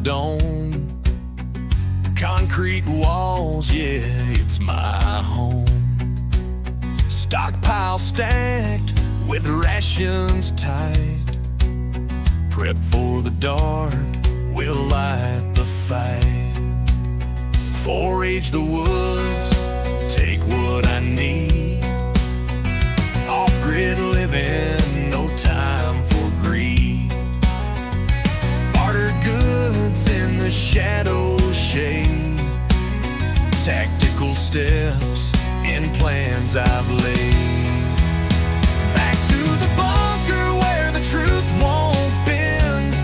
dome. Concrete walls, yeah, it's my home. Stockpile stacked with rations tight. Prep for the dark, we'll light the fight. Forage the woods, take what I need. Off-grid living, no time for greed. Barter goods in the shadow shade. Tactical steps in plans I've laid. Back to the bunker where the truth won't bend.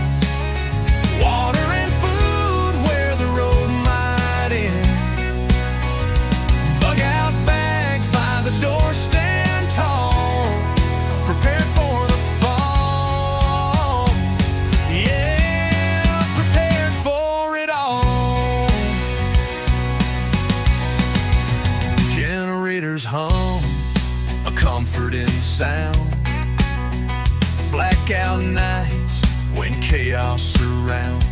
Water and food where the road might end. Bug out bags by the door, stand tall, prepared for the fall. Yeah, prepared for it all. Generators hum, a comforting sound. Blackout nights when chaos surrounds.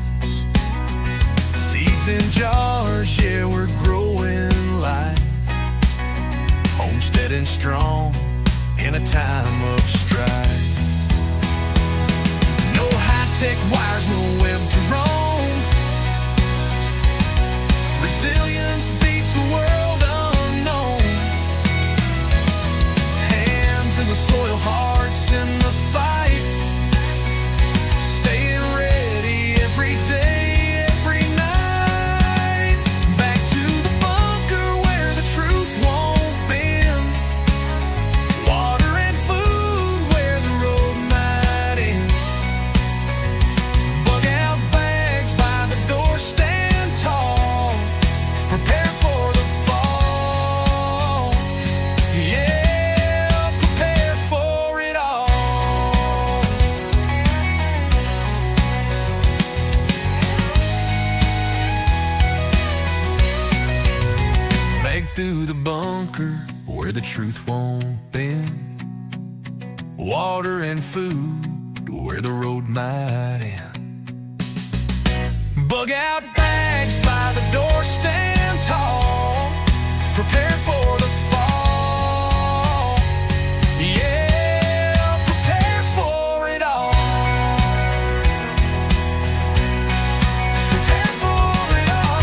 Seeds in jars, yeah, we're growing life. Homesteading strong in a time of strife. No high-tech wires, no web to roam. Resilience beats the world unknown. Hands in the soil, hearts in the fight. Staying ready every day, every night. Back to the bunker where the truth won't bend. Water and food where the road might end. Bug out bags by the door, stand tall, prepare for the fall. Yeah, prepare for it all. Back to the bunker where the truth won't bend. Water and food where the road might end. Bug out bags by the door, stand tall, prepare for the fall. Yeah, prepare for it all. Prepare for it all.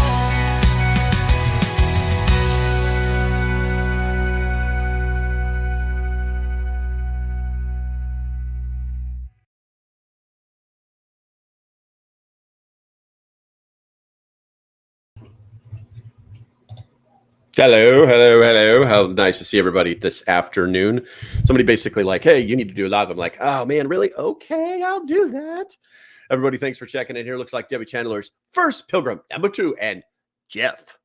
Hello, hello, hello. How nice to see everybody this afternoon. Somebody basically like, hey, you need to do a live. I'm like, oh man, really? Okay, I'll do that. Everybody, thanks for checking in here. Looks like Debbie Chandler's first Pilgrim, number 2, and Jeff,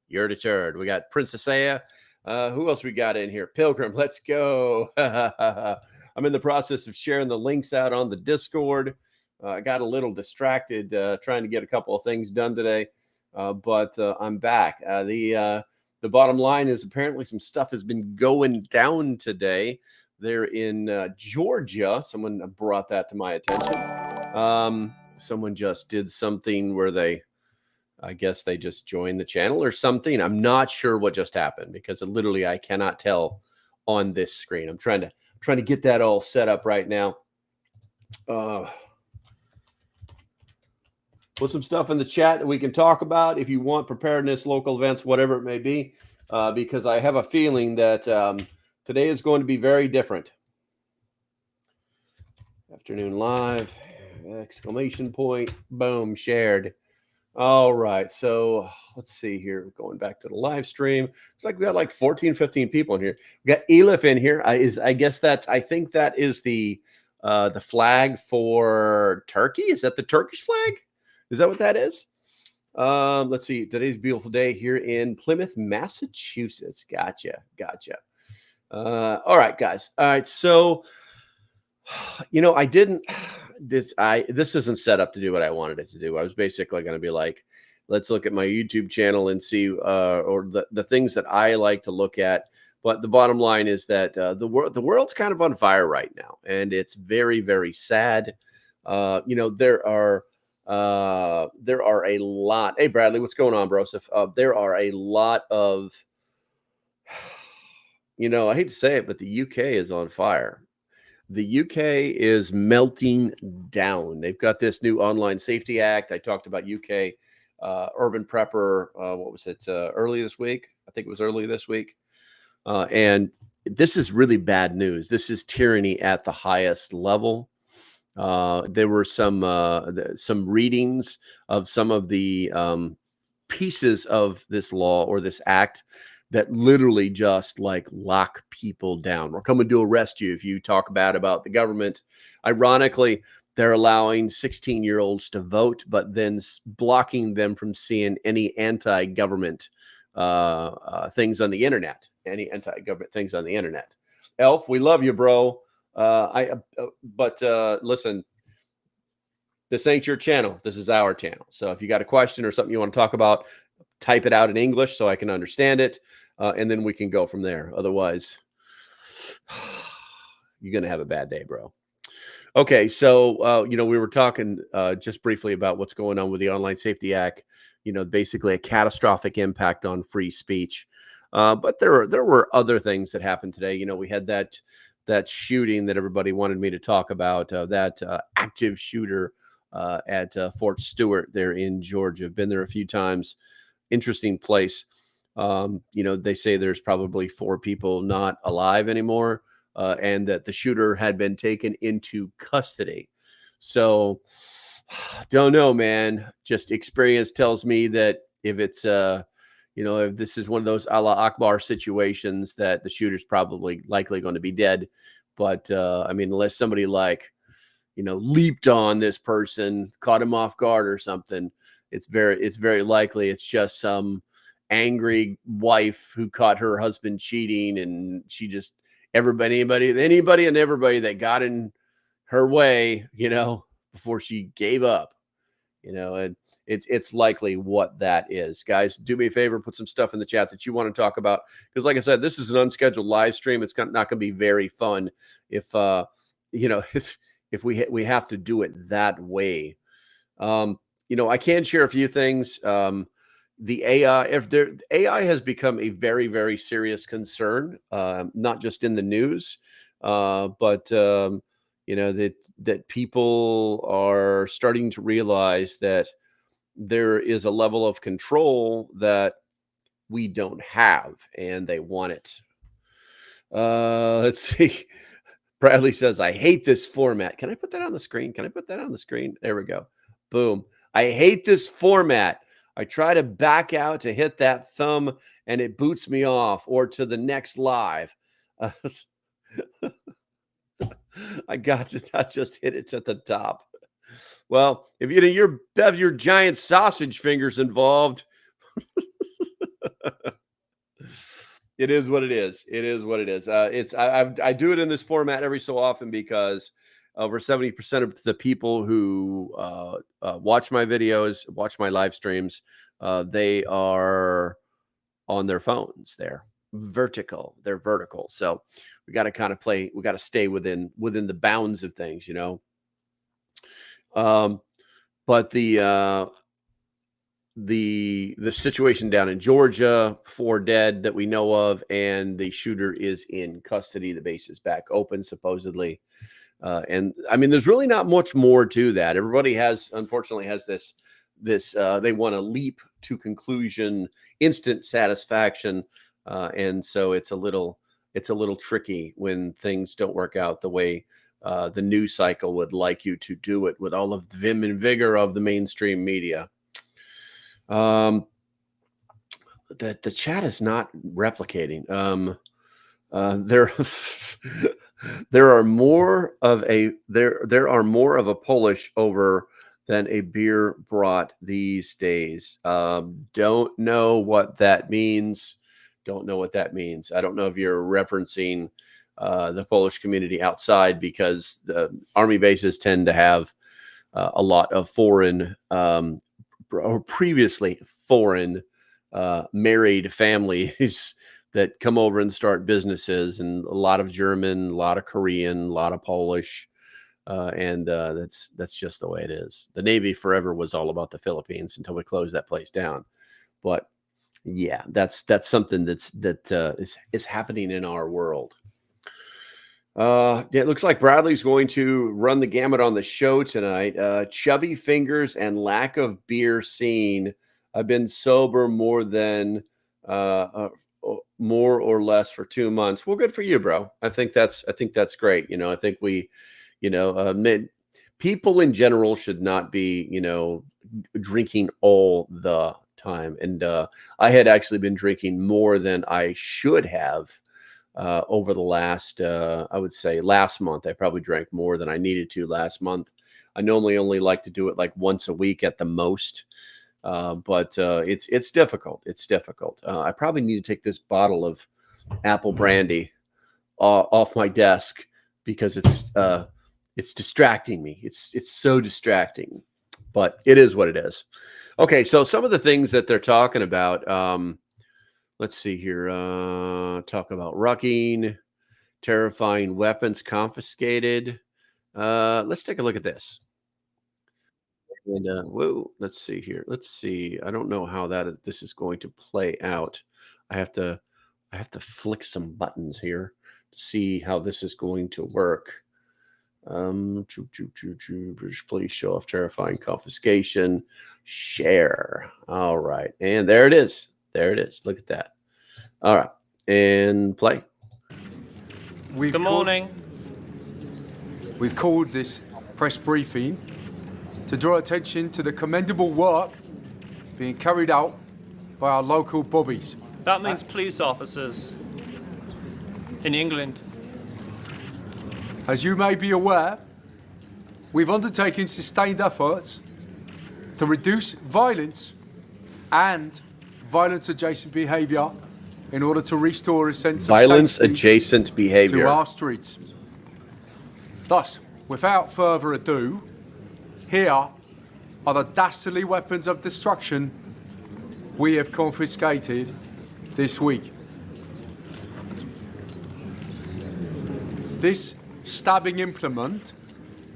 you're deterred. We got Princess Aya. Who else we got in here? Pilgrim, let's go. I'm in the process of sharing the links out on the Discord. I got a little distracted trying to get a couple of things done today, but I'm back. The bottom line is apparently some stuff has been going down today. They're in Georgia. Someone brought that to my attention. Someone just did something where I guess they just joined the channel or something. I'm not sure what just happened because literally I cannot tell on this screen. I'm trying to get that all set up right now. Put some stuff in the chat that we can talk about if you want preparedness, local events, whatever it may be, because I have a feeling that today is going to be very different. Afternoon live, exclamation point, boom, shared. All right, so let's see here. Going back to the live stream. It's like we got like 14, 15 people in here. We got Elif in here. I think that is the flag for Turkey. Is that the Turkish flag? Is that what that is? Let's see. Today's a beautiful day here in Plymouth, Massachusetts. Gotcha. All right, guys. All right. So, this isn't set up to do what I wanted it to do. I was basically going to be like, let's look at my YouTube channel and see, or the things that I like to look at. But the bottom line is that the world's kind of on fire right now, and it's very, very sad. There are There are a lot. Hey, Bradley, what's going on, bro? There are a lot of, I hate to say it, but the UK is on fire. The UK is melting down. They've got this new Online Safety Act. I talked about UK urban prepper. What was it? Early this week? I think it was early this week. And this is really bad news. This is tyranny at the highest level. There were some readings of some of the pieces of this law or this act that literally just like lock people down. We're coming to arrest you if you talk bad about the government. Ironically, they're allowing 16-year-olds to vote, but then blocking them from seeing any anti-government things on the internet. Any anti-government things on the internet. Elf, we love you, bro. But listen, this ain't your channel. This is our channel. So if you got a question or something you want to talk about, type it out in English so I can understand it, and then we can go from there. Otherwise, you're going to have a bad day, bro. Okay, so, we were talking just briefly about what's going on with the Online Safety Act, basically a catastrophic impact on free speech. But there were other things that happened today. We had that shooting that everybody wanted me to talk about, that active shooter at Fort Stewart there in Georgia. I've been there a few times. Interesting place. They say there's probably 4 people not alive anymore, and that the shooter had been taken into custody. So don't know, man. Just experience tells me that if it's if this is one of those Allah Akbar situations, that the shooter's probably likely going to be dead. But unless somebody leaped on this person, caught him off guard or something, it's very likely it's just some angry wife who caught her husband cheating, and she just anybody and everybody that got in her way, before she gave up, and it's likely what that is. Guys, do me a favor, put some stuff in the chat that you want to talk about, because like I said, this is an unscheduled live stream. It's not going to be very fun if if we have to do it that way. I can share a few things. The AI has become a very, very serious concern, not just in the news, but that people are starting to realize that there is a level of control that we don't have, and they want it. Let's see. Bradley says, I hate this format. Can I put that on the screen? There we go. Boom. I hate this format. I try to back out to hit that thumb and it boots me off, or to the next live. I got to not just hit it at the top. Well, if you have your giant sausage fingers involved, it is what it is. It is what it is. I do it in this format every so often because over 70% of the people who watch my videos, watch my live streams, they are on their phones. They're vertical. So we got to kind of play. We got to stay within the bounds of things, But the situation down in Georgia, 4 dead that we know of, and the shooter is in custody. The base is back open, supposedly. And there's really not much more to that. Everybody unfortunately has this they want to leap to conclusion, instant satisfaction. And so it's a little tricky when things don't work out the way the news cycle would like you to do it, with all of the vim and vigor of the mainstream media. The chat is not replicating. There are more of a Polish over than a beer brought these days. Don't know what that means. I don't know if you're referencing the Polish community outside, because the army bases tend to have a lot of foreign or previously foreign married families that come over and start businesses, and a lot of German, a lot of Korean, a lot of Polish. and that's just the way it is. The Navy forever was all about the Philippines until we closed that place down. But yeah, that's something is happening in our world. It looks like Bradley's going to run the gamut on the show tonight. Chubby fingers and lack of beer seen. I've been sober more or less for 2 months. Well, good for you, bro. I think that's great. I think we, people in general should not be, drinking all the time. And I had actually been drinking more than I should have. Over the last, I would say last month, I probably drank more than I needed to last month. I normally only like to do it like once a week at the most, but it's difficult. It's difficult. I probably need to take this bottle of apple brandy off my desk because it's distracting me. It's so distracting, but it is what it is. Okay, so some of the things that they're talking about. Let's see here. Talk about rucking, terrifying weapons confiscated. Let's take a look at this. And whoa, let's see here. Let's see. I don't know how this is going to play out. I have to flick some buttons here to see how this is going to work. Please show off terrifying confiscation. Share. All right, and there it is. There it is. Look at that. All right. And play. Good morning. We've called this press briefing to draw attention to the commendable work being carried out by our local bobbies. That means police officers in England. As you may be aware, we've undertaken sustained efforts to reduce violence and violence-adjacent behaviour in order to restore a sense of violence-adjacent behaviour to our streets. Thus, without further ado, here are the dastardly weapons of destruction we have confiscated this week. This stabbing implement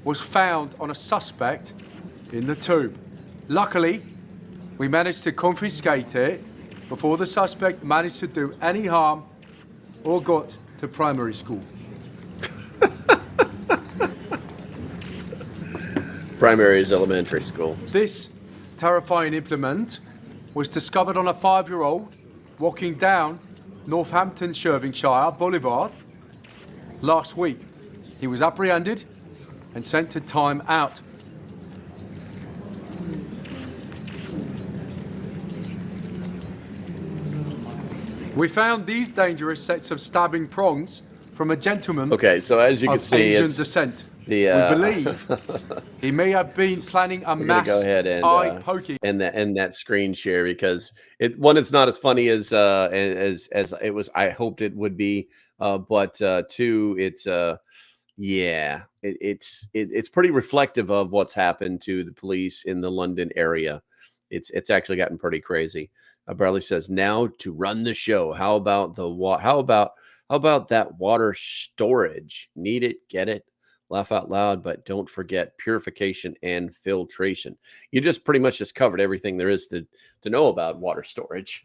was found on a suspect in the tube. Luckily, we managed to confiscate it before the suspect managed to do any harm or got to primary school. Primary is elementary school. This terrifying implement was discovered on a 5-year-old walking down Northamptonshire Boulevard last week. He was apprehended and sent to time out. We found these dangerous sets of stabbing prongs from a gentleman okay, so as you can see, Asian descent. We believe he may have been planning a mass eye poking. And that screen share because it's not as funny as it was. I hoped it would be, but two, it's it's pretty reflective of what's happened to the police in the London area. It's actually gotten pretty crazy. Bradley says, now to run the show. How about that water storage? Need it, get it, laugh out loud, but don't forget purification and filtration. You just pretty much just covered everything there is to know about water storage.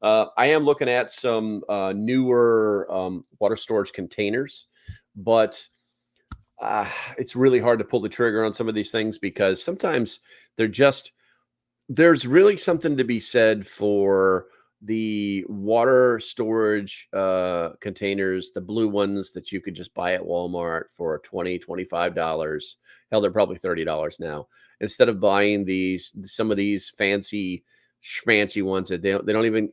I am looking at some newer water storage containers, but it's really hard to pull the trigger on some of these things because sometimes there's really something to be said for the water storage containers, the blue ones that you could just buy at Walmart for $20, $25. Hell, they're probably $30 now. Instead of buying some of these fancy schmancy ones that they don't even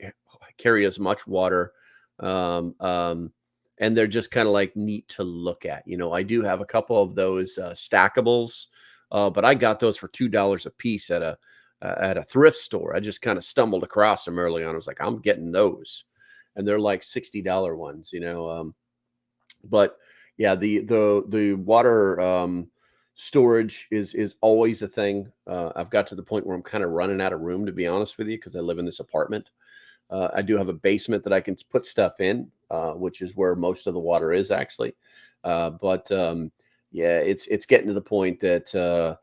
carry as much water. And they're just kind of like neat to look at. I do have a couple of those stackables, but I got those for $2 a piece at a thrift store. I just kind of stumbled across them early on. I was like, I'm getting those. And they're like $60 ones, but yeah, the water storage is always a thing. I've got to the point where I'm kind of running out of room, to be honest with you, because I live in this apartment. I do have a basement that I can put stuff in, which is where most of the water is actually. Yeah, it's getting to the point that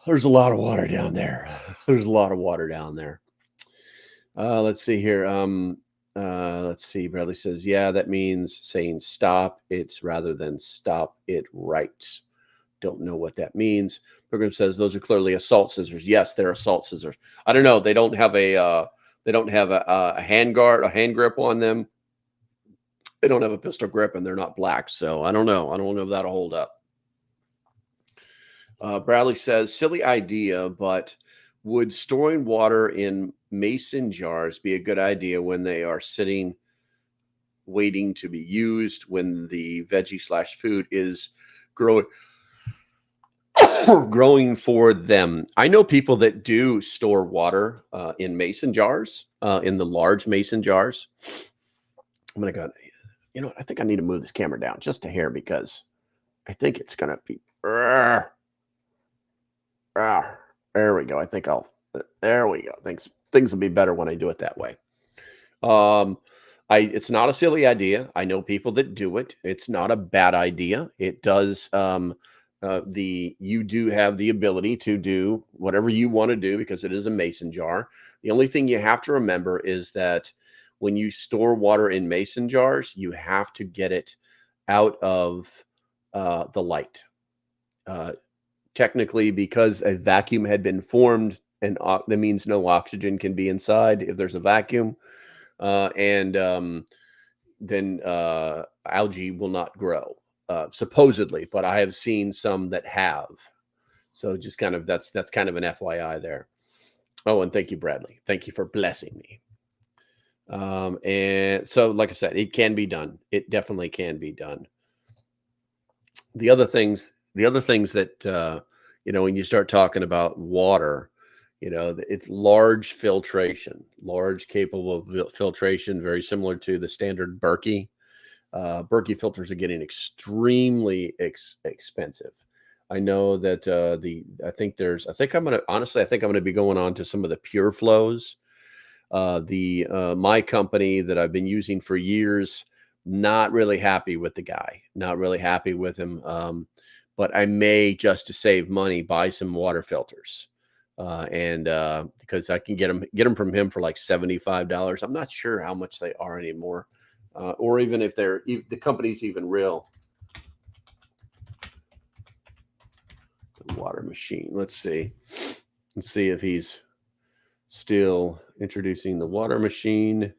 there's a lot of water down there. There's a lot of water down there. Let's see here. Let's see. Bradley says, yeah, that means saying stop it rather than stop it right. Don't know what that means. Program says those are clearly assault scissors. Yes, they're assault scissors. I don't know. They don't have a hand guard, a hand grip on them. They don't have a pistol grip, and they're not black. So I don't know. I don't know if that'll hold up. Bradley says, silly idea, but would storing water in mason jars be a good idea when they are sitting, waiting to be used when the veggie / food is growing? Growing for them. I know people that do store water in mason jars, in the large mason jars. I'm going to go, you know what? I think I need to move this camera down just a hair because I think it's going to be. There we go. I think there we go. Things will be better when I do it that way. It's not a silly idea. I know people that do it. It's not a bad idea. It does, you do have the ability to do whatever you want to do because it is a mason jar. The only thing you have to remember is that when you store water in mason jars, you have to get it out of the light. Technically, because a vacuum had been formed, and that means no oxygen can be inside if there's a vacuum, then algae will not grow. Supposedly, but I have seen some that have. So just kind of that's kind of an FYI there. Oh, and thank you, Bradley. Thank you for blessing me. And so, like I said, it can be done. It definitely can be done. The other things that when you start talking about water, it's large filtration, large capable of filtration, very similar to the standard Berkey. Berkey filters are getting extremely expensive. I know that I think I'm going to be going on to some of the Pure Flows. My company that I've been using for years, not really happy with the guy, not really happy with him. But I may, just to save money, buy some water filters. Because I can get them from him for like $75. I'm not sure how much they are anymore. Or even if the company's even real. The water machine. Let's see if he's still introducing the water machine.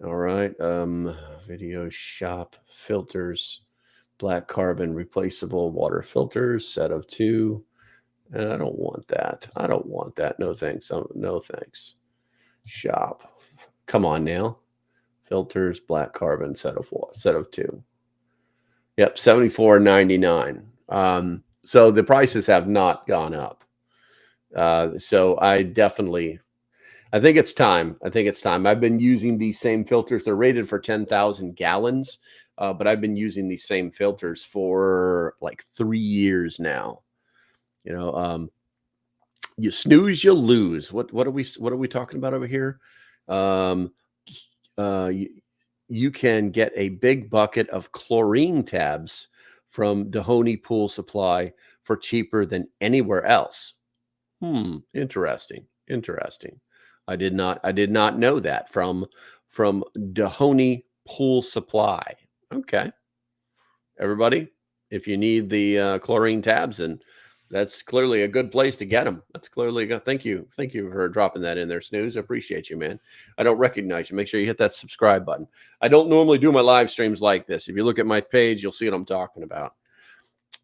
All right. Video shop filters, black carbon replaceable water filters, set of 2. And I don't want that. No thanks. No thanks. Shop. Come on now. Filters, black carbon, set of 2. Yep, $74.99. So the prices have not gone up. So I think it's time. I've been using these same filters. They're rated for 10,000 gallons, but I've been using these same filters for like 3 years now. You snooze, you lose. What are we talking about over here? You can get a big bucket of chlorine tabs from Dahoney Pool Supply for cheaper than anywhere else. Interesting. I did not know that from Dahoney Pool Supply. Okay, everybody, if you need the chlorine tabs, and that's clearly a good place to get them. That's clearly good. Thank you for dropping that in there, Snooze. I appreciate you, man. I don't recognize you. Make sure you hit that subscribe button. I don't normally do my live streams like this. If you look at my page, you'll see what I'm talking about.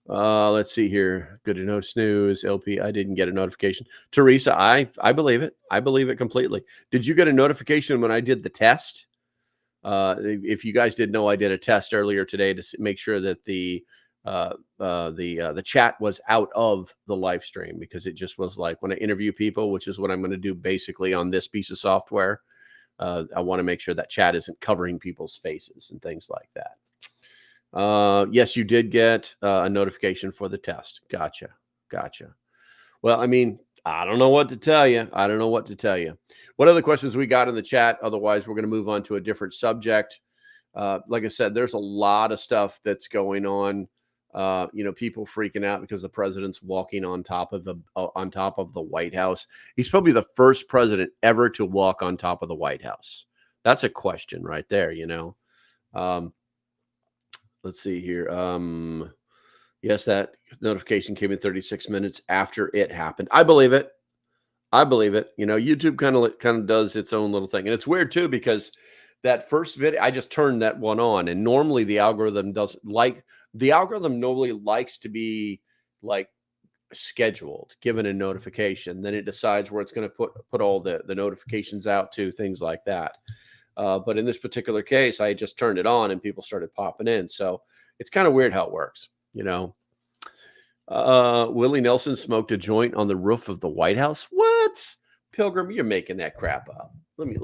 Let's see here. Good to know, Snooze. LP, I didn't get a notification. Teresa, I believe it. I believe it completely. Did you get a notification when I did the test? If you guys didn't know, I did a test earlier today to make sure that the chat was out of the live stream, because it just was like when I interview people, which is what I'm going to do basically on this piece of software. I want to make sure that chat isn't covering people's faces and things like that. Yes, you did get a notification for the test. Gotcha. Well, I mean, I don't know what to tell you. I don't know what to tell you. What other questions we got in the chat? Otherwise, we're going to move on to a different subject. Like I said, there's a lot of stuff that's going on. People freaking out because the president's walking on top of the White House. He's probably the first president ever to walk on top of the White House. That's a question right there. Let's see here. Yes, that notification came in 36 minutes after it happened. I believe it. YouTube kind of does its own little thing. And it's weird too, because that first video, I just turned that one on, and normally the algorithm normally likes to be like scheduled, given a notification. Then it decides where it's going to put all the notifications out to, things like that. But in this particular case, I just turned it on and people started popping in. So it's kind of weird how it works. Willie Nelson smoked a joint on the roof of the White House. What? Pilgrim, you're making that crap up. Let me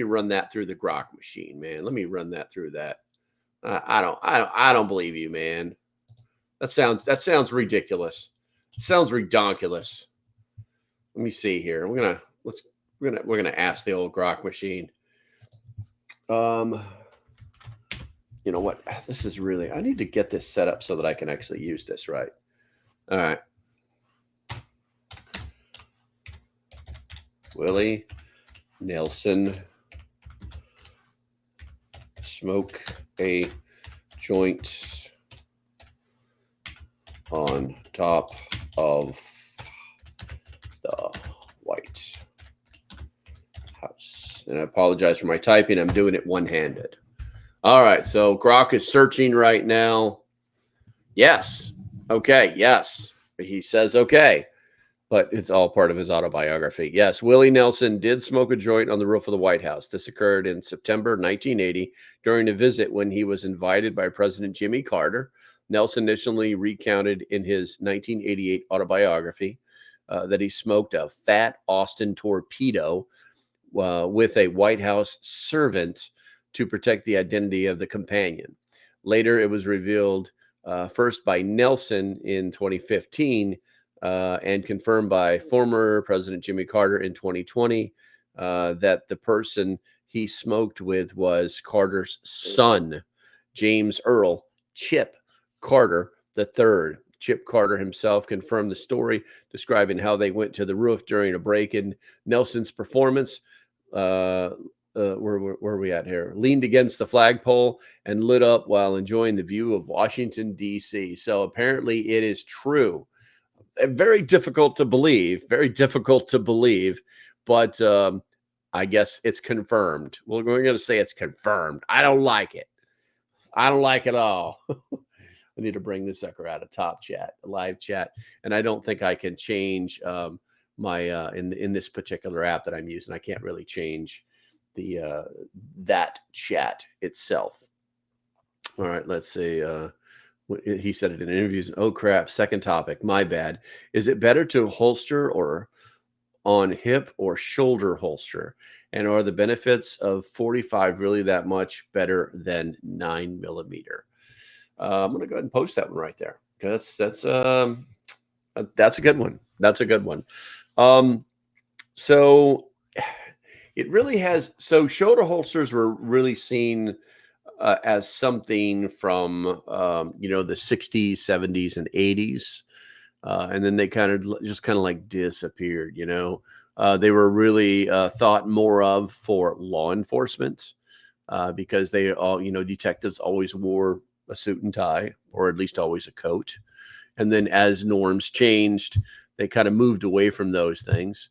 run that through the grok machine, man. Let me run that through that. I don't believe you, man. That sounds ridiculous. It sounds redonkulous. Let me see here. We're gonna ask the old grok machine. You know what? This is really, I need to get this set up so that I can actually use this right. All right. Willie Nelson smoke a joint on top of the White House. And I apologize for my typing. I'm doing it one-handed. All right, so Grok is searching right now. Yes. Okay, yes. He says okay, but it's all part of his autobiography. Yes, Willie Nelson did smoke a joint on the roof of the White House. This occurred in September 1980 during a visit when he was invited by President Jimmy Carter. Nelson initially recounted in his 1988 autobiography that he smoked a fat Austin torpedo with a White House servant to protect the identity of the companion. Later, it was revealed first by Nelson in 2015 and confirmed by former President Jimmy Carter in 2020 that the person he smoked with was Carter's son, James Earl Chip Carter III. Chip Carter himself confirmed the story, describing how they went to the roof during a break-in. Nelson's performance where are we at here? Leaned against the flagpole and lit up while enjoying the view of Washington, D.C. So apparently it is true. Very difficult to believe, but I guess it's confirmed. Well, we're going to say it's confirmed. I don't like it. I don't like it all. I need to bring this sucker out of top chat, live chat. And I don't think I can change my in this particular app that I'm using. I can't really change the that chat itself. All right, let's see. He said it in interviews. Oh crap! Second topic. My bad. Is it better to holster or on hip or shoulder holster? And are the benefits of 45 really that much better than 9mm? I'm gonna go ahead and post that one right there. That's a good one. That's a good one. So it really has. So shoulder holsters were really seen as something from the 60s, 70s, and 80s, and then they kind of like disappeared. They were really thought more of for law enforcement because they all, detectives always wore a suit and tie, or at least always a coat. And then as norms changed, they kind of moved away from those things.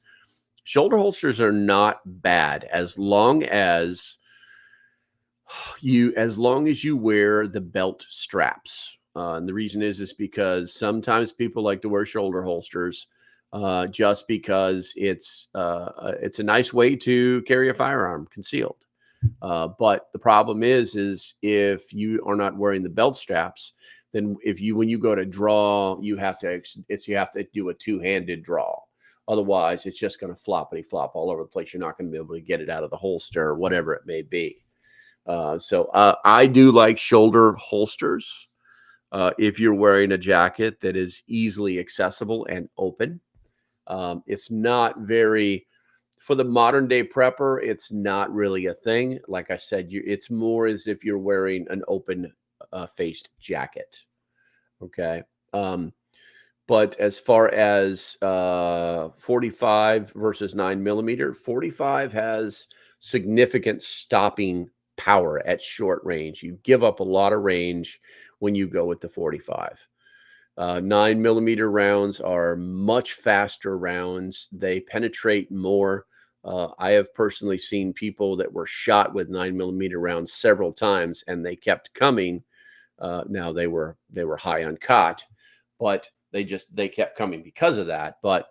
Shoulder holsters are not bad as long as you wear the belt straps. And the reason is because sometimes people like to wear shoulder holsters just because it's a nice way to carry a firearm concealed. But the problem is if you are not wearing the belt straps, then when you go to draw, you have to do a two-handed draw. Otherwise, it's just going to floppity flop all over the place. You're not going to be able to get it out of the holster or whatever it may be. So I do like shoulder holsters if you're wearing a jacket that is easily accessible and open. It's not very, for the modern day prepper, it's not really a thing. Like I said, it's more as if you're wearing an open faced jacket. Okay. But as far as 45 versus 9mm, 45 has significant stopping power at short range. You give up a lot of range when you go with the 45. 9mm rounds are much faster rounds. They penetrate more. I have personally seen people that were shot with 9mm rounds several times, and they kept coming. Now they were high on cot, but they kept coming because of that. But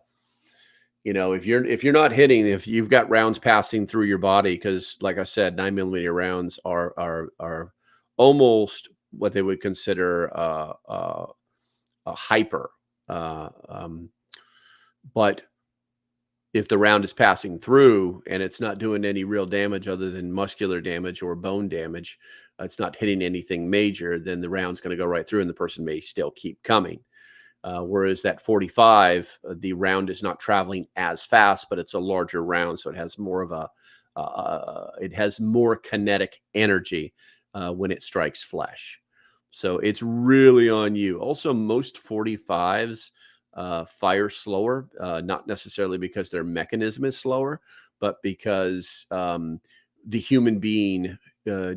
if you're not hitting, if you've got rounds passing through your body, because like I said, 9mm rounds are almost what they would consider a hyper. But if the round is passing through and it's not doing any real damage other than muscular damage or bone damage, it's not hitting anything major, then the round's going to go right through and the person may still keep coming. Whereas that 45, the round is not traveling as fast, but it's a larger round, so it has more of it has more kinetic energy when it strikes flesh. So it's really on you. Also, most 45s fire slower, not necessarily because their mechanism is slower, but because the human being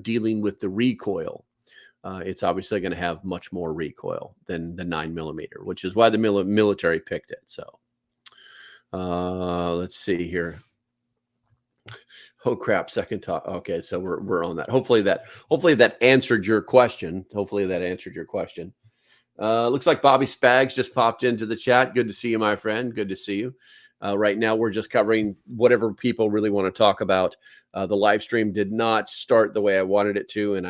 dealing with the recoil, it's obviously going to have much more recoil than the 9mm, which is why the military picked it. So let's see here. Oh crap! Second talk. Okay, so we're on that. Hopefully that answered your question. Looks like Bobby Spags just popped into the chat. Good to see you, my friend. Good to see you. Right now, we're just covering whatever people really want to talk about. The live stream did not start the way I wanted it to, and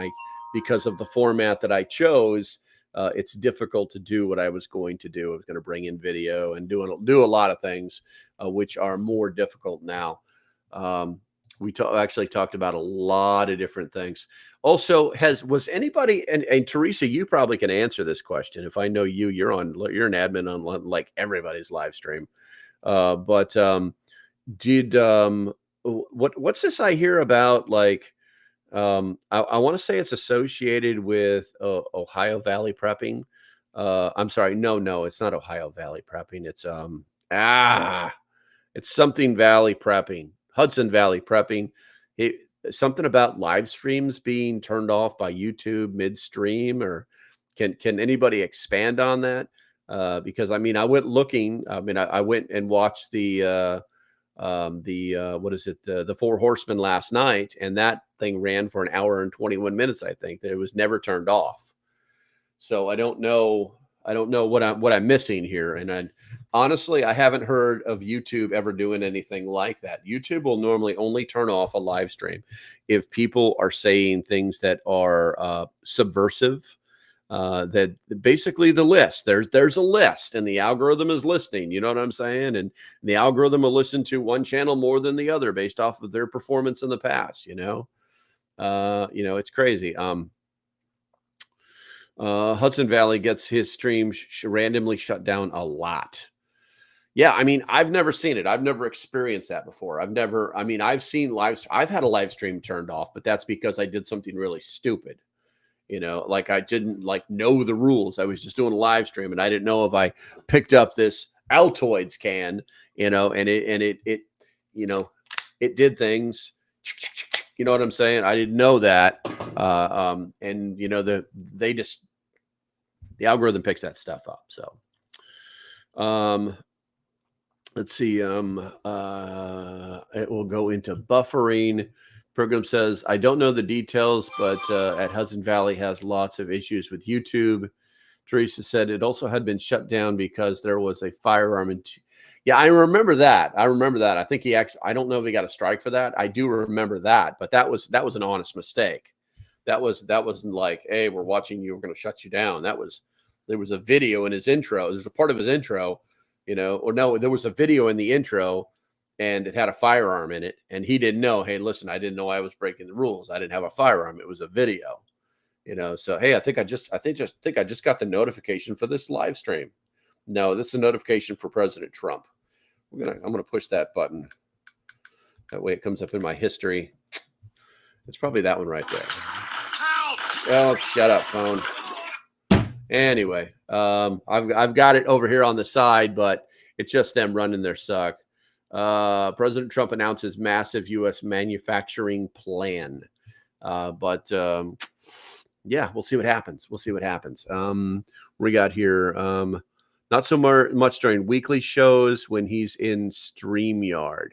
because of the format that I chose, it's difficult to do what I was going to do. I was going to bring in video and do a lot of things, which are more difficult now. We actually talked about a lot of different things. Also, was anybody, and Teresa, you probably can answer this question. If I know you, you're an admin on like everybody's live stream. What's this I hear about? Like, I want to say it's associated with Ohio Valley prepping. I'm sorry, no, it's not Ohio Valley prepping. It's something Valley prepping. Hudson Valley prepping. Something about live streams being turned off by YouTube midstream, or can anybody expand on that? Because I went looking. I went and watched the what is it? The Four Horsemen last night, and that thing ran for an hour and 21 minutes. I think that it was never turned off. So I don't know what I'm missing here. And honestly, I haven't heard of YouTube ever doing anything like that. YouTube will normally only turn off a live stream if people are saying things that are subversive. That basically the list, there's a list and the algorithm is listening. You know what I'm saying? And the algorithm will listen to one channel more than the other based off of their performance in the past. It's crazy. Hudson Valley gets his stream randomly shut down a lot. Yeah, I've never seen it. I've never experienced that before. I've seen I've had a live stream turned off, but that's because I did something really stupid. Like I didn't know the rules. I was just doing a live stream and I didn't know if I picked up this Altoids can, and it did things. You know what I'm saying? I didn't know that. And the algorithm picks that stuff up. So, let's see. It will go into buffering. Program says, I don't know the details, but at Hudson Valley has lots of issues with YouTube. Teresa said it also had been shut down because there was a firearm. Yeah, I remember that. I think I don't know if he got a strike for that. I do remember that, but that was an honest mistake. That wasn't like, hey, we're watching you, we're going to shut you down. There was a video in his intro. There's a part of his intro, there was a video in the intro and it had a firearm in it. And he didn't know, hey, listen, I didn't know I was breaking the rules. I didn't have a firearm. It was a video, so, hey, I think I just got the notification for this live stream. No, this is a notification for President Trump. I'm gonna push that button. That way it comes up in my history. It's probably that one right there. Oh, shut up, phone. Anyway, I've got it over here on the side, but it's just them running their suck. President Trump announces massive U.S. manufacturing plan. Yeah, we'll see what happens. We'll see what happens. We got here, not so much during weekly shows when he's in StreamYard.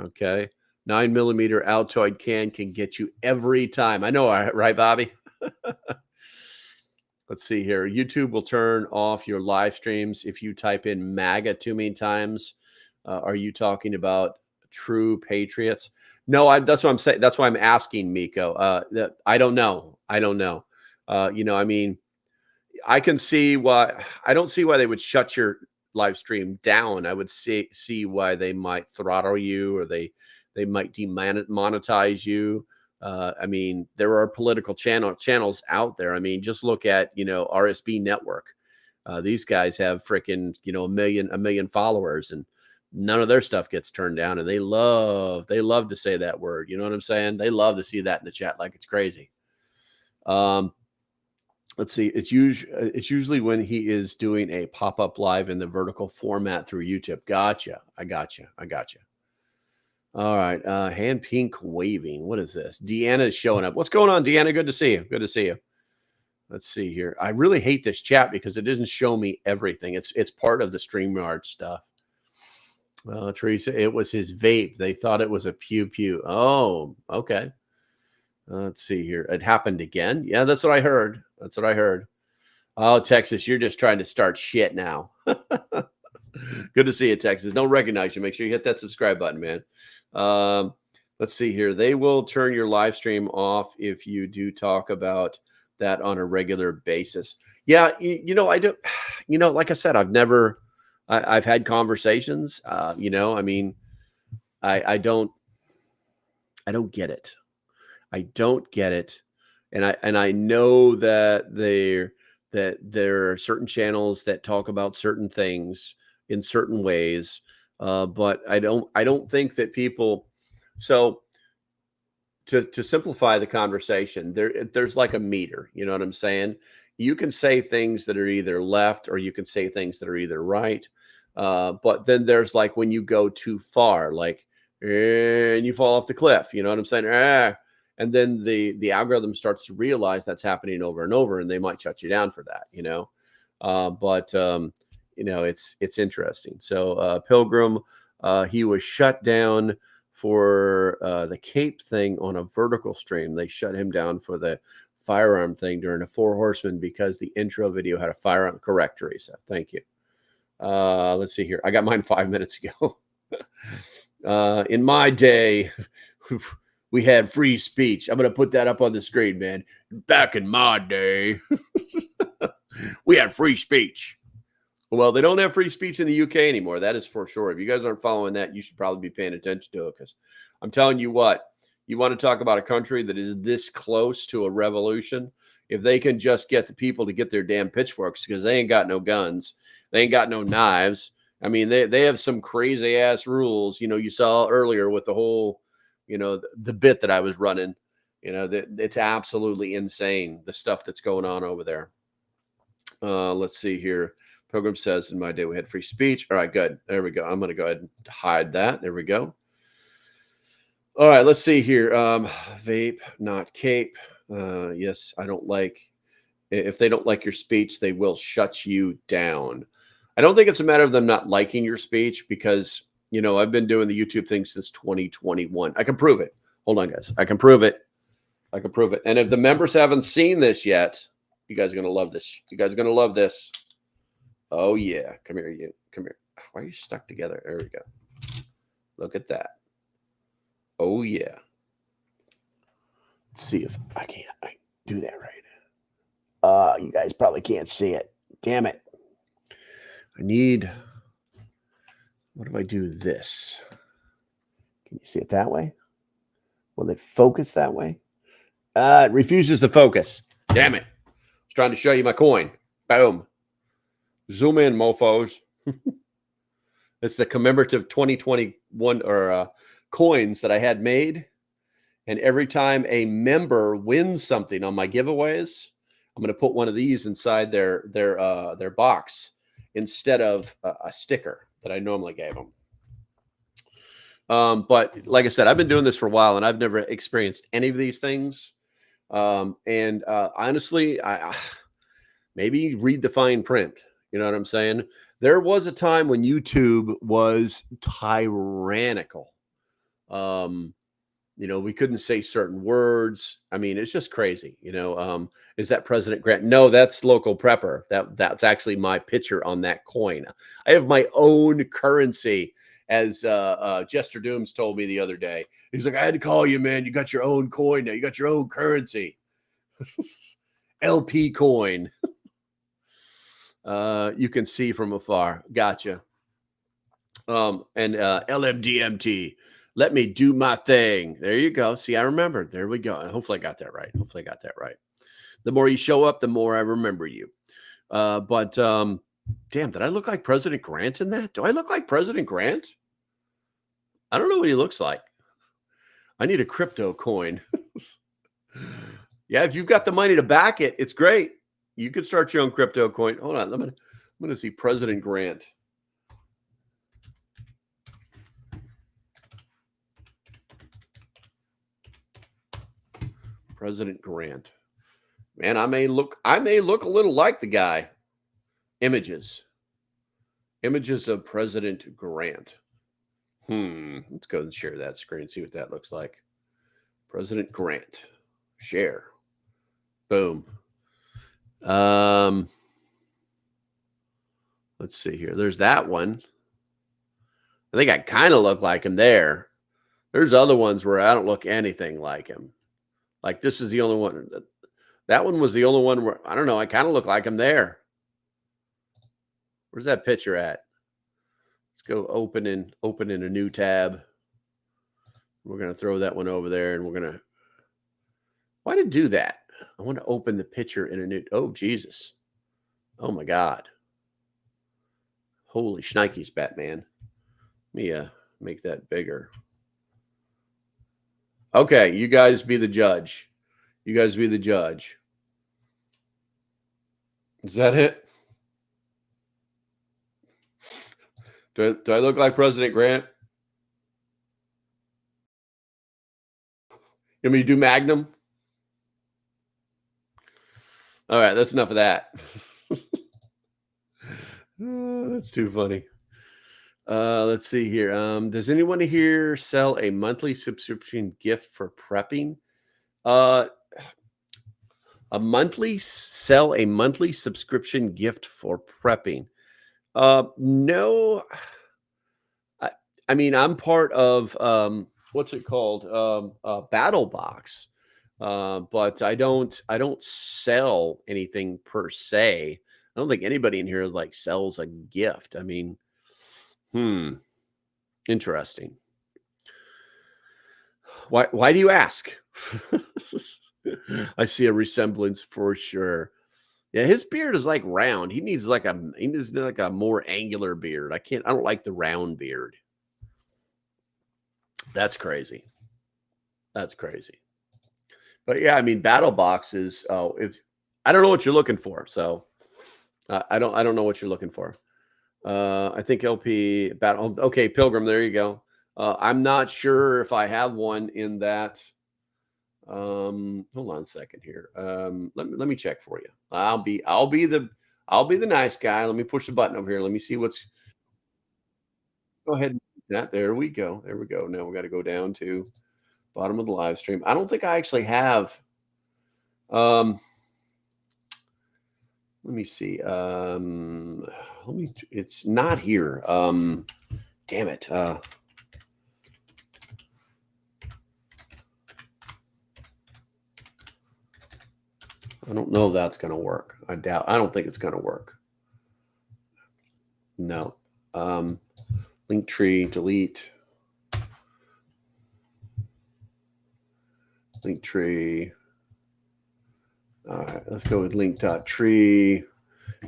Okay. 9mm Altoid can get you every time. I know, right, Bobby? Let's see here. YouTube will turn off your live streams if you type in MAGA too many times. Are you talking about true patriots? No, that's what I'm saying. That's why I'm asking, Miko. I don't know. I don't know. I mean, I can see why. I don't see why they would shut your live stream down. I would see why they might throttle you, or they might demonetize you. I mean, there are political channels out there. I mean, just look at, RSB Network. These guys have freaking, a million followers, and none of their stuff gets turned down. And they love to say that word. You know what I'm saying? They love to see that in the chat like it's crazy. Let's see. It's usually when he is doing a pop-up live in the vertical format through YouTube. Gotcha. I gotcha. All right. Hand pink waving. What is this? Deanna is showing up. What's going on, Deanna? Good to see you. Good to see you. Let's see here. I really hate this chat because it doesn't show me everything. It's part of the StreamYard stuff. Teresa, it was his vape. They thought it was a pew. Oh, okay. Let's see here. It happened again. Yeah, that's what I heard. Oh, Texas, you're just trying to start shit now. Good to see you, Texas. Don't recognize you. Make sure you hit that subscribe button, man. Let's see here. They will turn your live stream off if you do talk about that on a regular basis. Yeah, I do. Like I said, I've had conversations. I mean, I don't get it. I don't get it. And I know that there are certain channels that talk about certain things in certain ways. But I don't think that people, so to simplify the conversation, there's like a meter, you know what I'm saying? You can say things that are either left, or you can say things that are either right. But then there's like when you go too far, like, and you fall off the cliff, you know what I'm saying? And then the algorithm starts to realize that's happening over and over, and they might shut you down for that, it's interesting. So Pilgrim, he was shut down for the cape thing on a vertical stream. They shut him down for the firearm thing during a Four Horsemen because the intro video had a firearm. Correct, Teresa. Thank you. Let's see here. I got mine 5 minutes ago. In my day, we had free speech. I'm going to put that up on the screen, man. Back in my day, we had free speech. Well, they don't have free speech in the UK anymore. That is for sure. If you guys aren't following that, you should probably be paying attention to it, because I'm telling you what, you want to talk about a country that is this close to a revolution. If they can just get the people to get their damn pitchforks, because they ain't got no guns. They ain't got no knives. I mean, they have some crazy ass rules. You saw earlier with the whole, the bit that I was running, it's absolutely insane, the stuff that's going on over there. Let's see here. Pilgrim says, in my day, we had free speech. All right, good. There we go. I'm going to go ahead and hide that. There we go. All right, let's see here. Vape, not cape. Yes, I don't like, if they don't like your speech, they will shut you down. I don't think it's a matter of them not liking your speech, because, I've been doing the YouTube thing since 2021. I can prove it. Hold on, guys. I can prove it. And if the members haven't seen this yet, you guys are going to love this. Oh, yeah. Come here, you. Come here. Why are you stuck together? There we go. Look at that. Oh, yeah. Let's see if I do that right. You guys probably can't see it. Damn it. What do I do this? Can you see it that way? Will it focus that way? It refuses to focus. Damn it. I was trying to show you my coin. Boom. Zoom in, mofos. It's the commemorative 2021 or coins that I had made. And every time a member wins something on my giveaways, I'm going to put one of these inside their box instead of a sticker that I normally gave them. But like I said, I've been doing this for a while and I've never experienced any of these things. Honestly, I maybe read the fine print. You know what I'm saying? There was a time when YouTube was tyrannical. You know, we couldn't say certain words. I mean, it's just crazy. You know, is that President Grant? No, that's LocalPrepper. That's actually my picture on that coin. I have my own currency, as Jester Dooms told me the other day. He's like, I had to call you, man. You got your own coin now. You got your own currency. LP coin. You can see from afar. Gotcha. And LMDMT. Let me do my thing. There you go. See, I remembered. There we go. Hopefully I got that right. Hopefully I got that right. The more you show up, the more I remember you. Damn, did I look like President Grant in that? Do I look like President Grant? I don't know what he looks like. I need a crypto coin. Yeah, if you've got the money to back it, it's great. You could start your own crypto coin. Hold on. I'm going to see President Grant. President Grant. Man, I may look a little like the guy. Images of President Grant. Let's go and share that screen, see what that looks like. President Grant. Share. Boom. Let's see here. There's that one. I think I kind of look like him there. There's other ones where I don't look anything like him. Like this is the only one. That one was the only one where, I don't know, I kind of look like him there. Where's that picture at? Let's go open in a new tab. We're going to throw that one over there and we're going to, why did it do that? I want to open the picture in a new, oh, Jesus. Oh my God. Holy shnikes, Batman. Let me make that bigger. Okay, you guys be the judge. You guys be the judge. Is that it? Do I look like President Grant? You want me to do Magnum? All right, that's enough of that. That's too funny. Let's see here. Does anyone here sell a monthly subscription gift for prepping? Sell a monthly subscription gift for prepping? No. I mean, I'm part of what's it called? Battle Box. But I don't sell anything per se. I don't think anybody in here like sells a gift. I mean, interesting. Why do you ask? I see a resemblance for sure. Yeah, his beard is like round. He needs like a more angular beard. I don't like the round beard. That's crazy. That's crazy. But yeah, I mean, battle boxes. I don't know what you're looking for, so I don't know what you're looking for. I think LP battle. Okay, Pilgrim. There you go. I'm not sure if I have one in that. Hold on a second here. Let me check for you. I'll be the nice guy. Let me push the button over here. Let me see what's. Go ahead. There we go. There we go. Now we got to go down to bottom of the live stream. I don't think I actually have. Let me see. It's not here. Damn it. I don't know if that's going to work. I don't think it's going to work. No. Linktree, delete. Linktree. All right, let's go with link.tree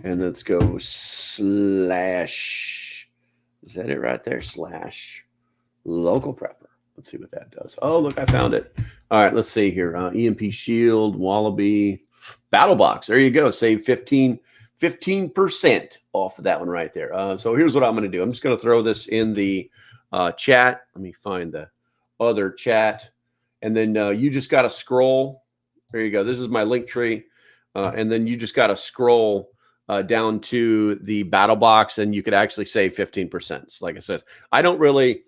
and let's go / Is that it right there? Slash LocalPrepper. Let's see what that does. Oh, look, I found it. All right, let's see here. EMP Shield, Wallaby, Battle Box. There you go. Save 15% off of that one right there. So here's what I'm going to do. I'm just going to throw this in the chat. Let me find the other chat. And then you just got to scroll. There you go. This is my link tree. And then you just got to scroll down to the Battle Box, and you could actually save 15%. Like I said, I don't really...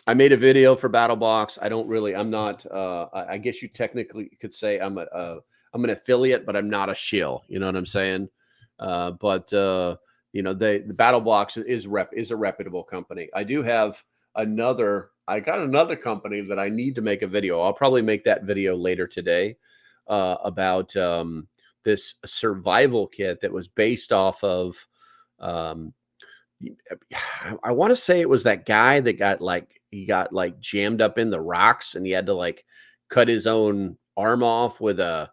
I made a video for Battle Box. I'm not, I guess you technically could say I'm an affiliate, but I'm not a shill. You know what I'm saying? The Battle Box is a reputable company. I got another company that I need to make a video. I'll probably make that video later today about this survival kit that was based off of, I want to say it was that guy that got jammed up in the rocks, and he had to like cut his own arm off with a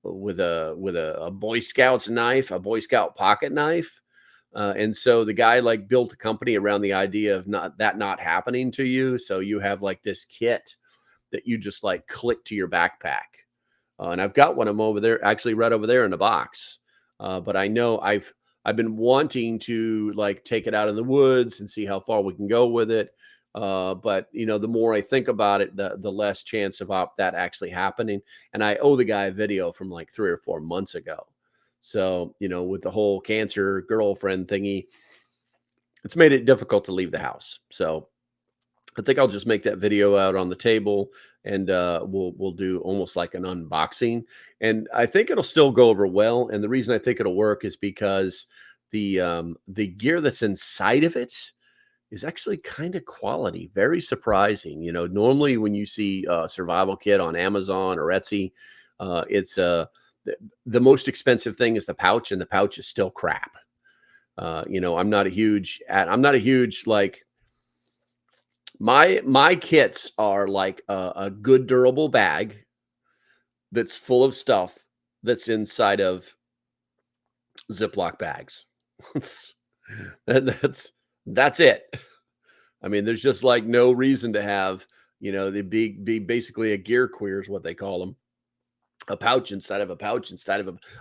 Boy Scout's knife, a Boy Scout pocket knife. And so the guy like built a company around the idea of not happening to you. So you have like this kit that you just like click to your backpack. And I've got one of them over there, actually right over there in the box. But I know I've been wanting to like take it out in the woods and see how far we can go with it. But the more I think about it, the less chance of that actually happening. And I owe the guy a video from like 3 or 4 months ago. So, with the whole cancer girlfriend thingy, it's made it difficult to leave the house. So I think I'll just make that video out on the table, and we'll do almost like an unboxing. And I think it'll still go over well. And the reason I think it'll work is because the gear that's inside of it is actually kind of quality, very surprising. Normally when you see a survival kit on Amazon or Etsy, it's the most expensive thing is the pouch, and the pouch is still crap. I'm not a huge like, my kits are like a good durable bag that's full of stuff that's inside of Ziploc bags. That's it. I mean, there's just like no reason to have, the be basically a gear queer is what they call them. A pouch inside of a pouch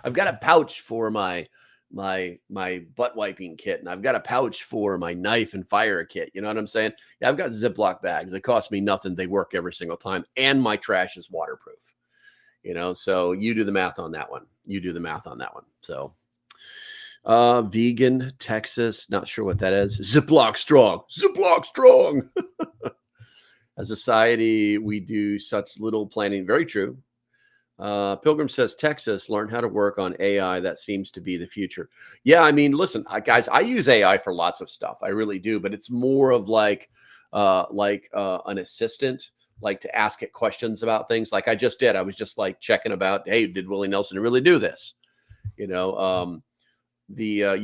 I've got a pouch for my butt wiping kit, and I've got a pouch for my knife and fire kit. You know what I'm saying? Yeah, I've got Ziploc bags. They cost me nothing. They work every single time. And my trash is waterproof. So you do the math on that one. So vegan, Texas, not sure what that is. Ziploc strong. As a society, we do such little planning. Very true. Pilgrim says, Texas, learn how to work on AI. That seems to be the future. Yeah, I mean, listen, guys, I use AI for lots of stuff. I really do, but it's more of like an assistant, like to ask it questions about things. Like I just did. I was just like checking about, hey, did Willie Nelson really do this? You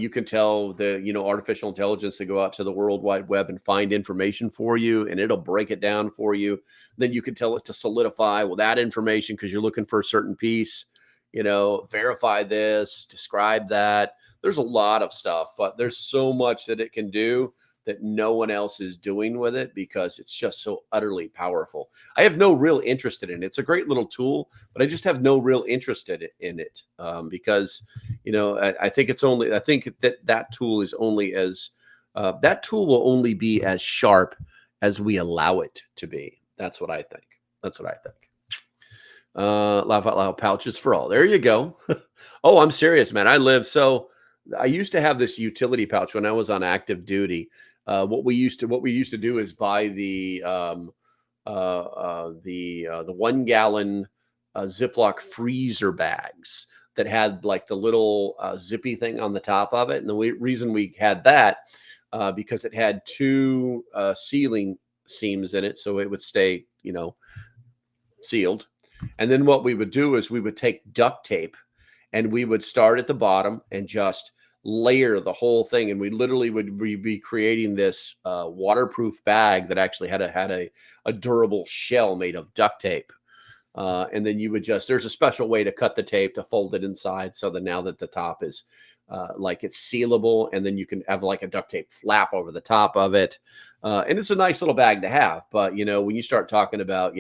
can tell the artificial intelligence to go out to the World Wide Web and find information for you, and it'll break it down for you. Then you can tell it to solidify that information because you're looking for a certain piece, verify this, describe that. There's a lot of stuff, but there's so much that it can do that no one else is doing with it because it's just so utterly powerful. I have no real interest in it. It's a great little tool, but I just have no real interest in it because, I think that tool is only as, that tool will only be as sharp as we allow it to be. That's what I think. Laugh out loud pouches for all. There you go. Oh, I'm serious, man. I used to have this utility pouch when I was on active duty. What we used to do is buy the 1 gallon Ziploc freezer bags that had like the little zippy thing on the top of it. And the reason we had that because it had 2 sealing seams in it, so it would stay, sealed. And then what we would do is we would take duct tape, and we would start at the bottom and just layer the whole thing, and we literally would be creating this waterproof bag that actually had a durable shell made of duct tape. And then you would there's a special way to cut the tape to fold it inside so that now that the top is like it's sealable, and then you can have like a duct tape flap over the top of it. And it's a nice little bag to have. But, when you start talking about,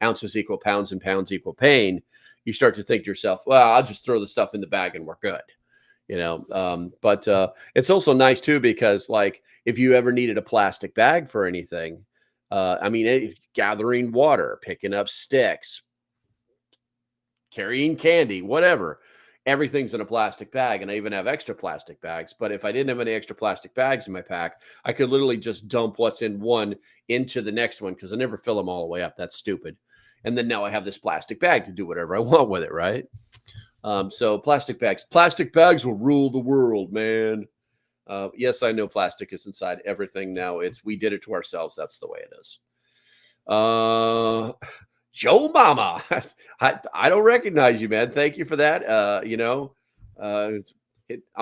ounces equal pounds and pounds equal pain, you start to think to yourself, well, I'll just throw the stuff in the bag and we're good. But it's also nice too, because like if you ever needed a plastic bag for anything, gathering water, picking up sticks, carrying candy, whatever, everything's in a plastic bag. And I even have extra plastic bags. But if I didn't have any extra plastic bags in my pack, I could literally just dump what's in one into the next one, because I never fill them all the way up. That's stupid. And then now I have this plastic bag to do whatever I want with it, right? So plastic bags will rule the world, man. Yes, I know plastic is inside everything now. We did it to ourselves. That's the way it is. Joe Mama, I don't recognize you, man. Thank you for that. I'm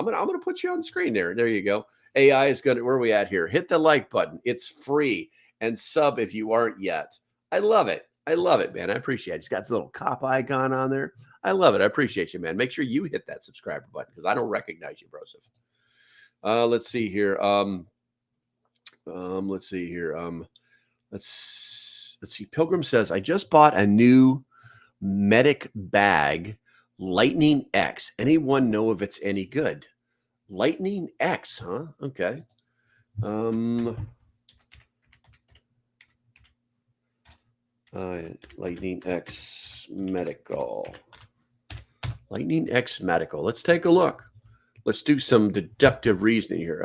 gonna put you on the screen there. There you go. AI is gonna. Where are we at here? Hit the like button. It's free, and sub if you aren't yet. I love it. I love it, man. I appreciate it. It's got this little cop icon on there. I love it. I appreciate you, man. Make sure you hit that subscriber button, because I don't recognize you, Broseph. Let's see here. Let's see here. Let's see. Pilgrim says, I just bought a new medic bag, Lightning X. Anyone know if it's any good? Lightning X, huh? Okay. Lightning X Medical. Lightning X Medical. Let's take a look. Let's do some deductive reasoning here.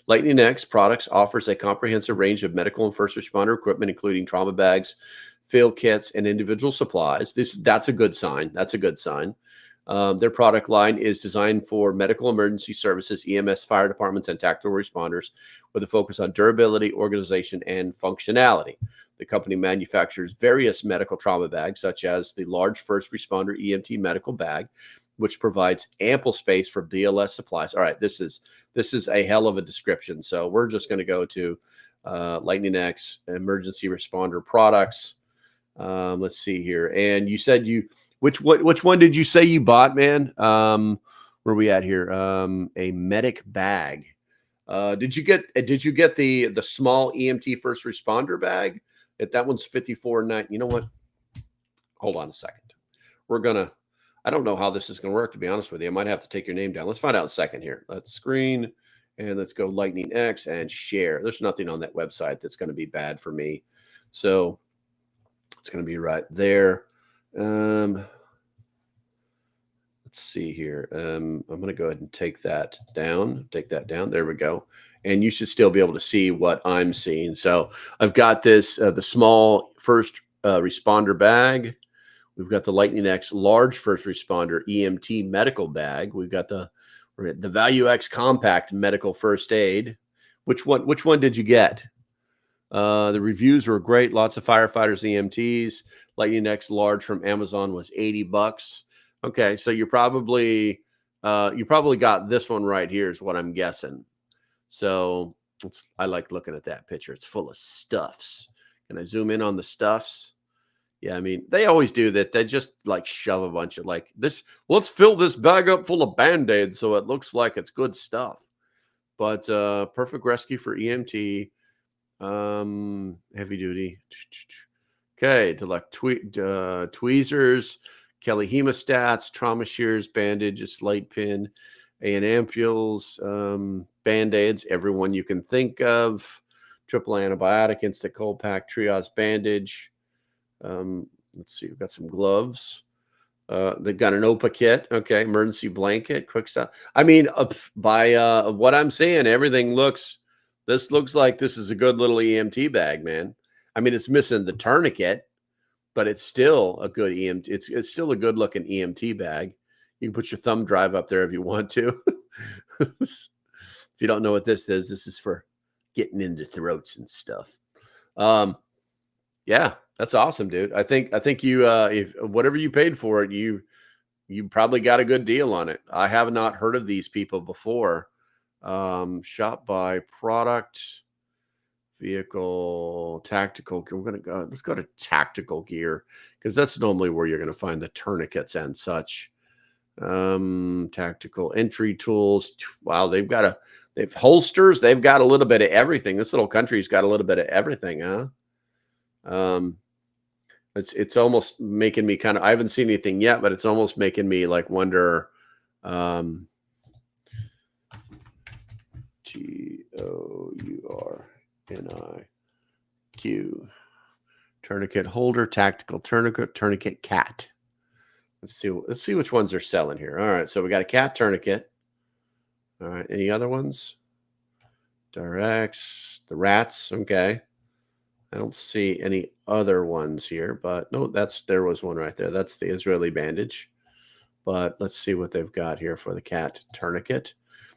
Lightning X Products offers a comprehensive range of medical and first responder equipment, including trauma bags, field kits, and individual supplies. That's a good sign. That's a good sign. Their product line is designed for medical emergency services, EMS, fire departments, and tactical responders, with a focus on durability, organization, and functionality. The company manufactures various medical trauma bags, such as the large first responder EMT medical bag, which provides ample space for BLS supplies. All right, this is a hell of a description. So we're just going to go to Lightning X emergency responder products. Let's see here. And you said which one did you say you bought, man? Where are we at here? A medic bag. Did you get the small EMT first responder bag? That one's $54.9. You know what? Hold on a second. I don't know how this is going to work, to be honest with you. I might have to take your name down. Let's find out in a second here. Let's screen, and let's go Lightning X and share. There's nothing on that website that's going to be bad for me. So it's going to be right there. Let's see here. I'm going to go ahead and take that down. There we go. And you should still be able to see what I'm seeing. So I've got this, the small first responder bag. We've got the Lightning X large first responder EMT medical bag. We've got the Value X compact medical first aid. Which one did you get? The reviews were great. Lots of firefighters, EMTs. Lightning X large from Amazon was $80. Okay, so you probably got this one right here is what I'm guessing. So I like looking at that picture. It's full of stuffs. Can I zoom in on the stuffs? Yeah, I mean, they always do that. They just like shove a bunch of like this. Let's fill this bag up full of Band-Aids so it looks like it's good stuff. But perfect rescue for EMT, heavy duty. Okay, to like tweezers, Kelly hemostats, trauma shears, bandages, light pin, and ampules, Band-Aids, everyone you can think of, triple antibiotic, instant cold pack, triage bandage. Let's see, we've got some gloves. They've got an OPA kit. Okay, emergency blanket, quick stuff. I mean, by what I'm seeing, this looks like this is a good little EMT bag, man. I mean, it's missing the tourniquet, but it's still a good EMT. It's still a good looking EMT bag. You can put your thumb drive up there if you want to. If you don't know what this is for getting into throats and stuff. Yeah, that's awesome, dude. I think you if whatever you paid for it, you probably got a good deal on it. I have not heard of these people before. Shop by product, vehicle, tactical. Let's go to tactical gear, because that's normally where you're going to find the tourniquets and such. Tactical entry tools. Wow, they've holsters. They've got a little bit of everything. This little country's got a little bit of everything, huh? It's almost making me kind of, I haven't seen anything yet, but it's almost making me like wonder, GOURNIQ, tourniquet holder, tactical tourniquet cat. Let's see which ones they're selling here. All right, so we got a cat tourniquet. All right, any other ones? Directs, the rats. Okay, I don't see any other ones here, but no, there was one right there. That's the Israeli bandage. But let's see what they've got here for the cat tourniquet.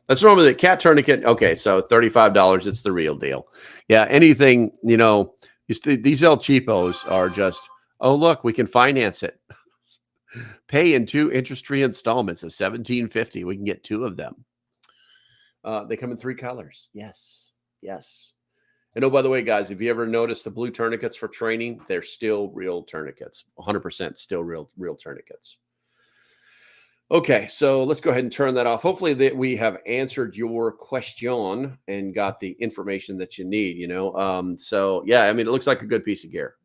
That's normally the cat tourniquet. Okay, so $35. It's the real deal. Yeah, anything, these El Cheapos are just, oh, look, we can finance it. Pay in 2 interest-free installments of $17.50. We can get 2 of them. They come in 3 colors. Yes. And oh, by the way, guys, if you ever noticed the blue tourniquets for training, they're still real tourniquets. 100% still real tourniquets. Okay, so let's go ahead and turn that off. Hopefully that we have answered your question and got the information that you need, So yeah, I mean, it looks like a good piece of gear.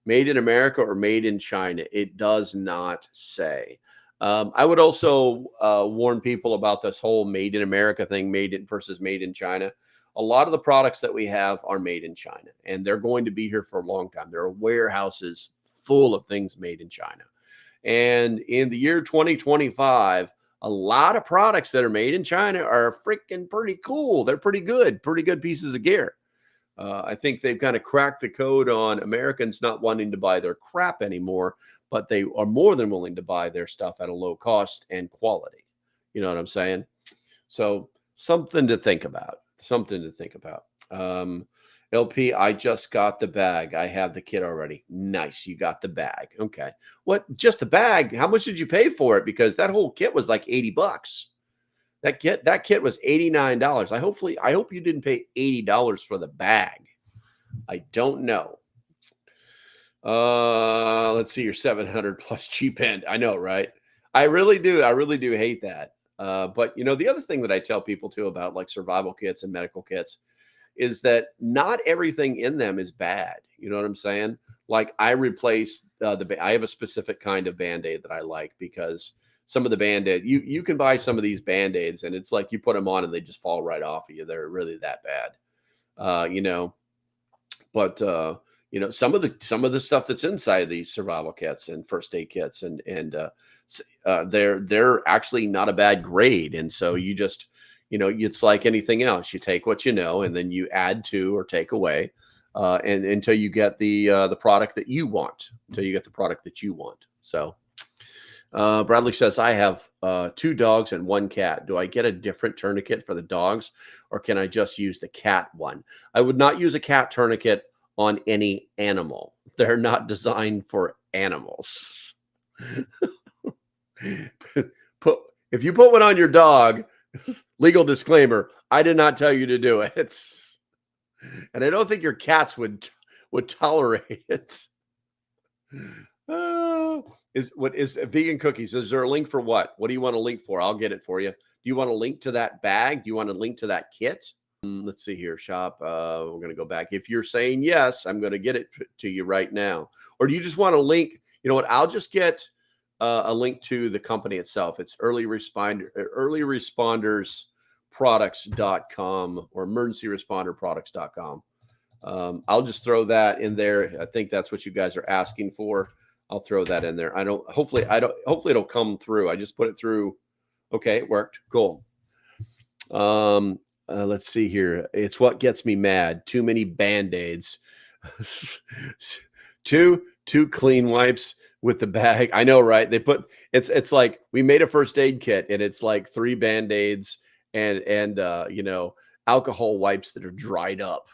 Made in America or made in China? It does not say. I would also warn people about this whole made in America thing, versus made in China. A lot of the products that we have are made in China, and they're going to be here for a long time. There are warehouses full of things made in China. And in the year 2025, a lot of products that are made in China are freaking pretty cool. They're pretty good pieces of gear. I think they've kind of cracked the code on Americans not wanting to buy their crap anymore, but they are more than willing to buy their stuff at a low cost and quality. You know what I'm saying? So something to think about. LP, I just got the bag. I have the kit already. Nice. You got the bag. Okay. What? Just the bag? How much did you pay for it? Because that whole kit was like $80. That kit was $89. I hope you didn't pay $80 for the bag. I don't know. Let's see your 700 plus cheap end. I know, right? I really do hate that. But the other thing that I tell people too about like survival kits and medical kits is that not everything in them is bad. You know what I'm saying? Like I replaced I have a specific kind of Band-Aid that I like because some of the Band-Aid, you can buy some of these Band-Aids and it's like you put them on and they just fall right off of you. They're really that bad. But some of the stuff that's inside of these survival kits and first aid kits and they're actually not a bad grade. And so you just, it's like anything else. You take what you know, and then you add to or take away, and until you get the product that you want. So, Bradley says, I have 2 dogs and 1 cat. Do I get a different tourniquet for the dogs, or can I just use the cat one? I would not use a cat tourniquet on any animal. They're not designed for animals. If you put one on your dog, legal disclaimer, I did not tell you to do it. And I don't think your cats would tolerate it. Is vegan cookies? Is there a link for what? What do you want a link for? I'll get it for you. Do you want a link to that bag? Do you want a link to that kit? Let's see here. Shop. We're going to go back. If you're saying yes, I'm going to get it to you right now. Or do you just want a link? You know what? I'll just get a link to the company itself. It's earlyresponders.products.com or emergencyresponder.products.com. I'll just throw that in there. I think that's what you guys are asking for. I'll throw that in there. Hopefully it'll come through. I just put it through. Okay, it worked. Cool. Let's see here. It's what gets me mad. Too many Band-Aids. two clean wipes with the bag. I know, right? They put it's like we made a first aid kit and it's like 3 Band-Aids and alcohol wipes that are dried up,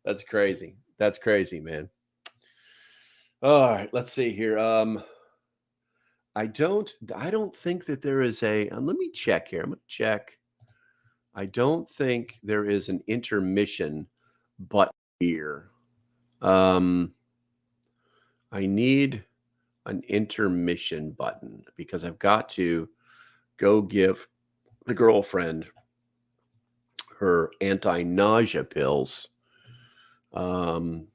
That's crazy. That's crazy, man. All right, let's see here. I don't think that there is a let me check here. I'm going to check. I don't think there is an intermission button here. I need an intermission button because I've got to go give the girlfriend her anti-nausea pills. And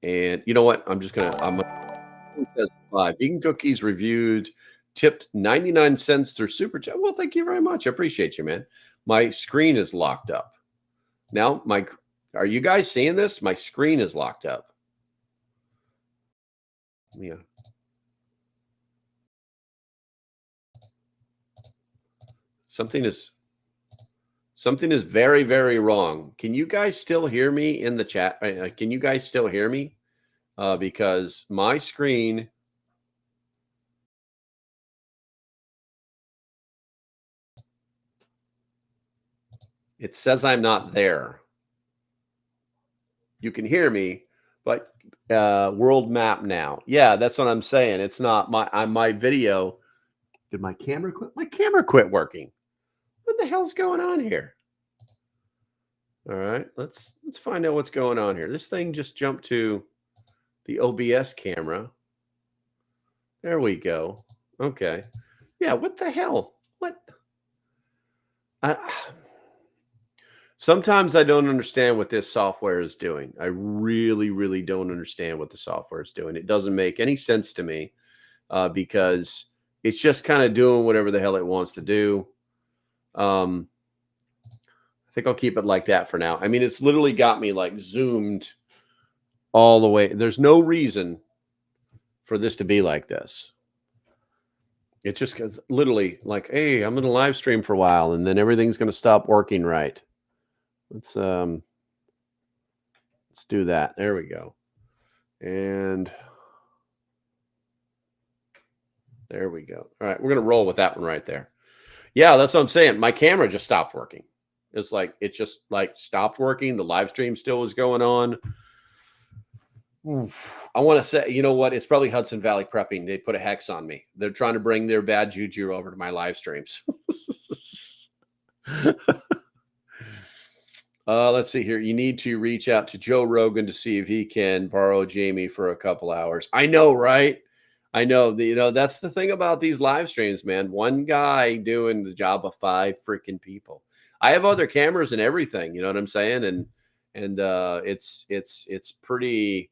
you know what? I'm says vegan cookies reviewed, tipped 99 cents through super chat. Well, thank you very much. I appreciate you, man. My screen is locked up. Now, are you guys seeing this? My screen is locked up. Yeah. Something is very, very wrong. Can you guys still hear me in the chat? Can you guys still hear me? Because my screen. It says I'm not there. You can hear me, but world map now. Yeah, that's what I'm saying. It's not my video. Did my camera quit? My camera quit working. What the hell's going on here? All right, let's find out what's going on here. This thing just jumped to the OBS camera. There we go. Okay. Yeah, what the hell? What? Sometimes I don't understand what this software is doing. I really, really don't understand what the software is doing. It doesn't make any sense to me because it's just kind of doing whatever the hell it wants to do. I think I'll keep it like that for now. I mean, it's literally got me like zoomed all the way. There's no reason for this to be like this. It's just because literally like, hey, I'm going to live stream for a while and then everything's going to stop working right. Let's do that. There we go. And there we go. All right, we're going to roll with that one right there. Yeah, that's what I'm saying. My camera just stopped working. It's like it just like stopped working. The live stream still was going on. I want to say, you know what? It's probably Hudson Valley Prepping. They put a hex on me. They're trying to bring their bad juju over to my live streams. Let's see here. You need to reach out to Joe Rogan to see if he can borrow Jamie for a couple hours. I know, right? I know. That's the thing about these live streams, man. One guy doing the job of 5 freaking people. I have other cameras and everything. You know what I'm saying? And it's pretty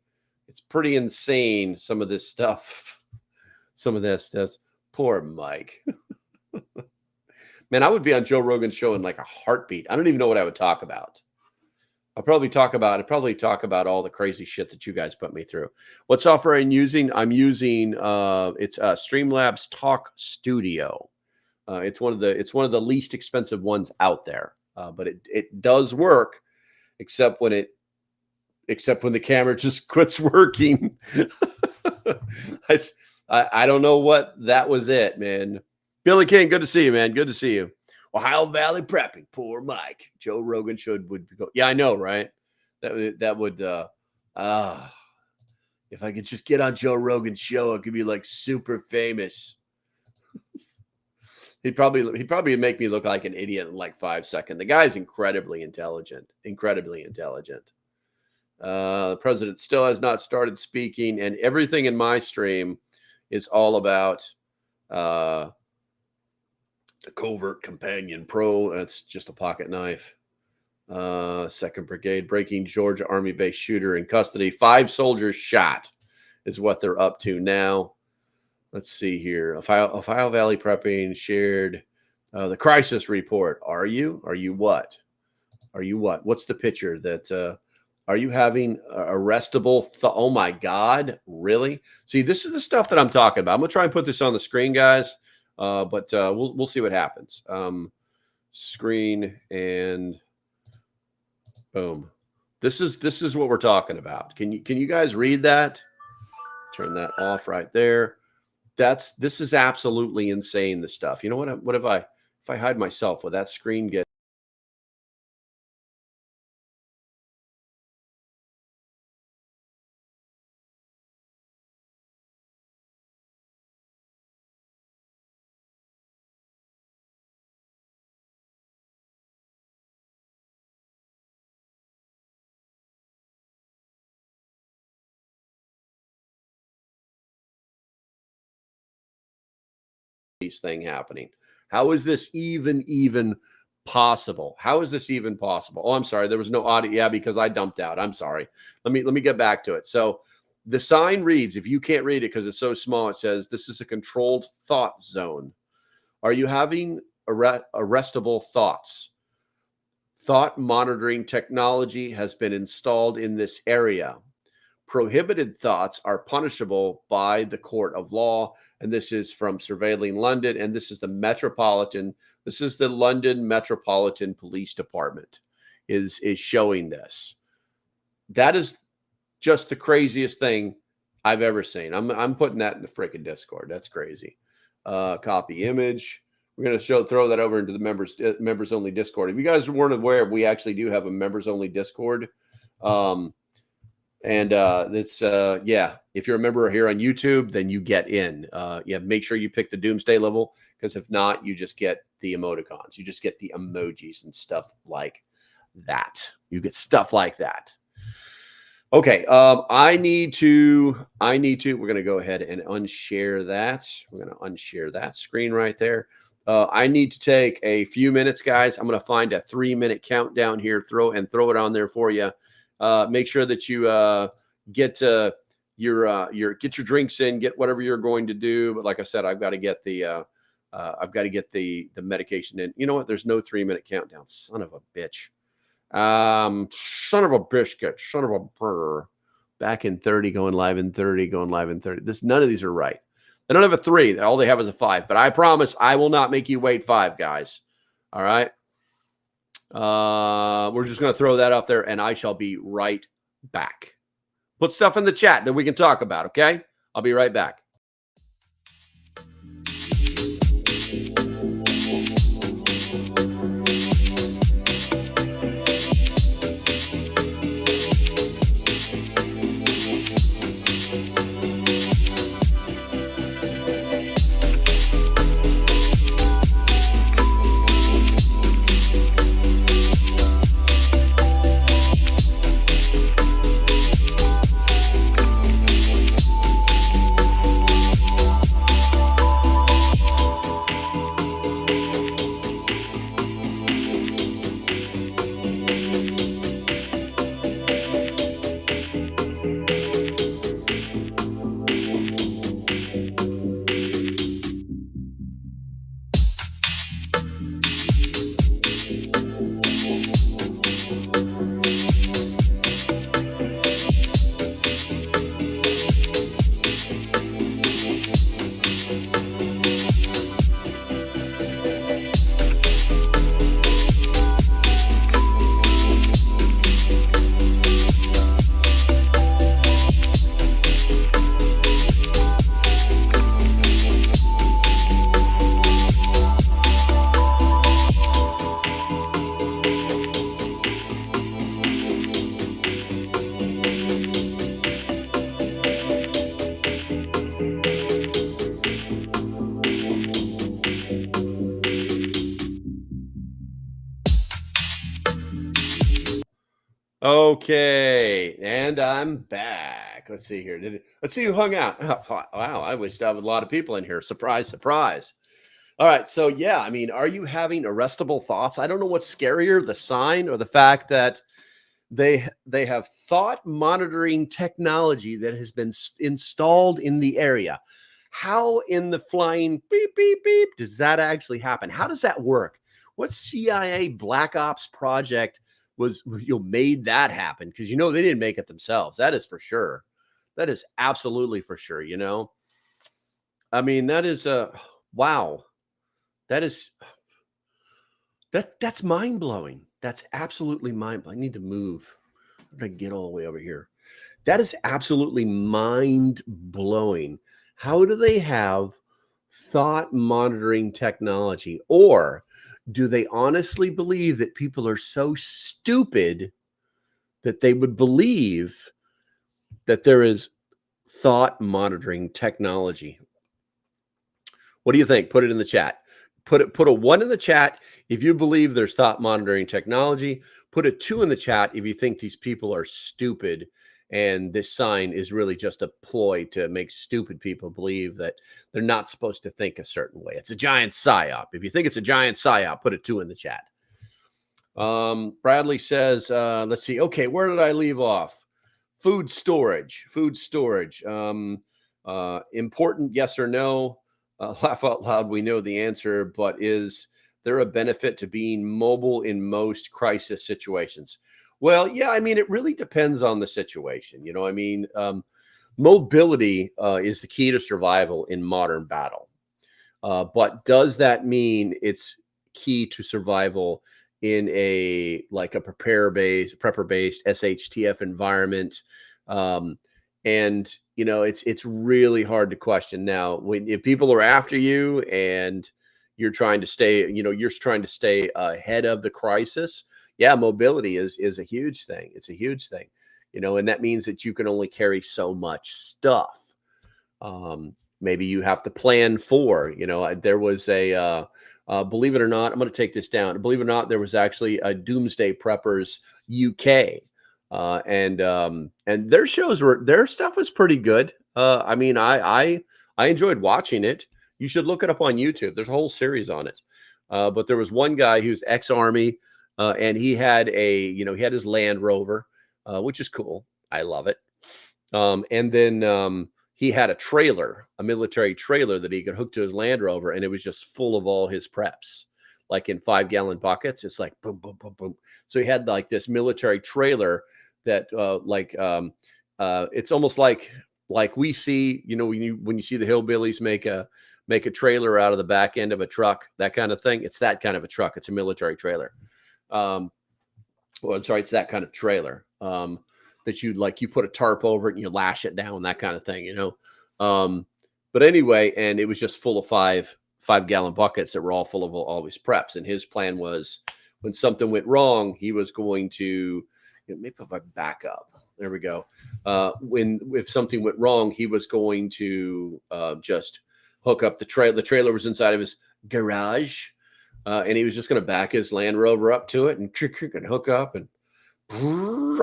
insane. Some of this stuff. Some of this stuff. Poor Mike. Man, I would be on Joe Rogan's show in like a heartbeat. I don't even know what I would talk about. I'd probably talk about all the crazy shit that you guys put me through. What software I'm using? I'm using it's Streamlabs Talk Studio. It's one of the least expensive ones out there, but it does work, except when the camera just quits working. I don't know what that was it, man. Billy King, good to see you, man. Good to see you. Ohio Valley Prepping, poor Mike. Joe Rogan would go. Yeah, I know, right? That would if I could just get on Joe Rogan's show, I could be like super famous. He'd probably make me look like an idiot in like 5 seconds. The guy's incredibly intelligent. The president still has not started speaking, and everything in my stream is all about the Covert Companion Pro. That's just a pocket knife. 2nd Brigade breaking Georgia Army base shooter in custody. 5 soldiers shot is what they're up to now. Let's see here. Ohio Valley Prepping shared the crisis report. Are you what? What's the picture that are you having arrestable? Oh my God, really? See, this is the stuff that I'm talking about. I'm gonna try and put this on the screen, guys. But we'll see what happens. Screen and boom. This is what we're talking about. Can you guys read that? Turn that off right there. This is absolutely insane. The stuff. You know what if I hide myself, will that screen get thing happening? How is this even possible? How is this even possible? Oh, I'm sorry, there was no audio. Yeah, because I dumped out. I'm sorry. Let me get back to it. So the sign reads, if you can't read it because it's so small, it says this is a controlled thought zone. Are you having arrestable thoughts? Thought monitoring technology has been installed in this area. Prohibited thoughts are punishable by the court of law. And this is from Surveilling London. And this is the London Metropolitan Police Department is showing this. That is just the craziest thing I've ever seen. I'm putting that in the freaking Discord. That's crazy. Copy image. We're going to throw that over into the members only Discord. If you guys weren't aware, we actually do have a members only Discord. It's if you're a member here on YouTube, then you get in. Make sure you pick the doomsday level, because if not, you just get the emoticons. You just get the emojis and stuff like that. You get stuff like that. Okay. I need to, we're going to go ahead and unshare that. We're going to unshare that screen right there. I need to take a few minutes, guys. I'm going to find a 3-minute countdown here, throw it on there for you. Make sure that you get your drinks in, get whatever you're going to do. But like I said, I've got to get the medication in. You know what? There's no 3-minute countdown. Son of a bitch. Son of a biscuit. Son of a burger. Back in 30, going live in 30, going live in 30. None of these are right. They don't have a 3. All they have is a 5. But I promise I will not make you wait 5, guys. All right. We're just going to throw that up there, and I shall be right back. Put stuff in the chat that we can talk about, okay? I'll be right back. Okay, and I'm back. Let's see here. Let's see who hung out. Oh, wow, I wish I had a lot of people in here. Surprise, surprise. All right, so yeah, I mean, are you having arrestable thoughts? I don't know what's scarier, the sign or the fact that they have thought monitoring technology that has been installed in the area. How in the flying beep, beep, beep does that actually happen? How does that work? What CIA Black Ops project was made that happen? Because they didn't make it themselves. That is for sure. That is absolutely for sure. I mean, that is wow. That's mind-blowing. That's absolutely mind-blowing. I need to move. I'm gonna get all the way over here. That is absolutely mind-blowing. How do they have thought monitoring technology? Or do they honestly believe that people are so stupid that they would believe that there is thought monitoring technology? What do you think? Put it in the chat. Put a 1 in the chat if you believe there's thought monitoring technology. Put a 2 in the chat if you think these people are stupid And this sign is really just a ploy to make stupid people believe that they're not supposed to think a certain way. It's a giant psyop. If you think it's a giant psyop, put a 2 in the chat. Bradley says, let's see. Okay, where did I leave off? Food storage. Important, yes or no? Laugh out loud. We know the answer, but is there a benefit to being mobile in most crisis situations? Well, yeah, I mean, it really depends on the situation. Mobility is the key to survival in modern battle. But does that mean it's key to survival in a prepper-based shtf environment? It's really hard to question. Now, if people are after you and you're trying to stay ahead of the crisis, yeah, mobility is a huge thing. It's a huge thing, and that means that you can only carry so much stuff. Maybe you have to plan for, there was believe it or not, I'm going to take this down. Believe it or not, there was actually a Doomsday Preppers UK, and their stuff was pretty good. I enjoyed watching it. You should look it up on YouTube. There's a whole series on it. But there was one guy who's ex-Army, and he had his Land Rover, which is cool. I love it. And then he had a military trailer that he could hook to his Land Rover, and it was just full of all his preps, like in 5-gallon buckets. It's like boom, boom, boom, boom. So he had like this military trailer that, it's almost like we see, when you see the hillbillies make a trailer out of the back end of a truck, that kind of thing. It's that kind of a truck. It's a military trailer. It's that kind of trailer. That you put a tarp over it and you lash it down, that kind of thing, But anyway, and it was just full of 5-gallon buckets that were all full of all his preps. And his plan was, when something went wrong, he was going to, maybe if I back up, there we go. If something went wrong, he was going to just hook up the trailer. The trailer was inside of his garage, and he was just going to back his Land Rover up to it and hook up and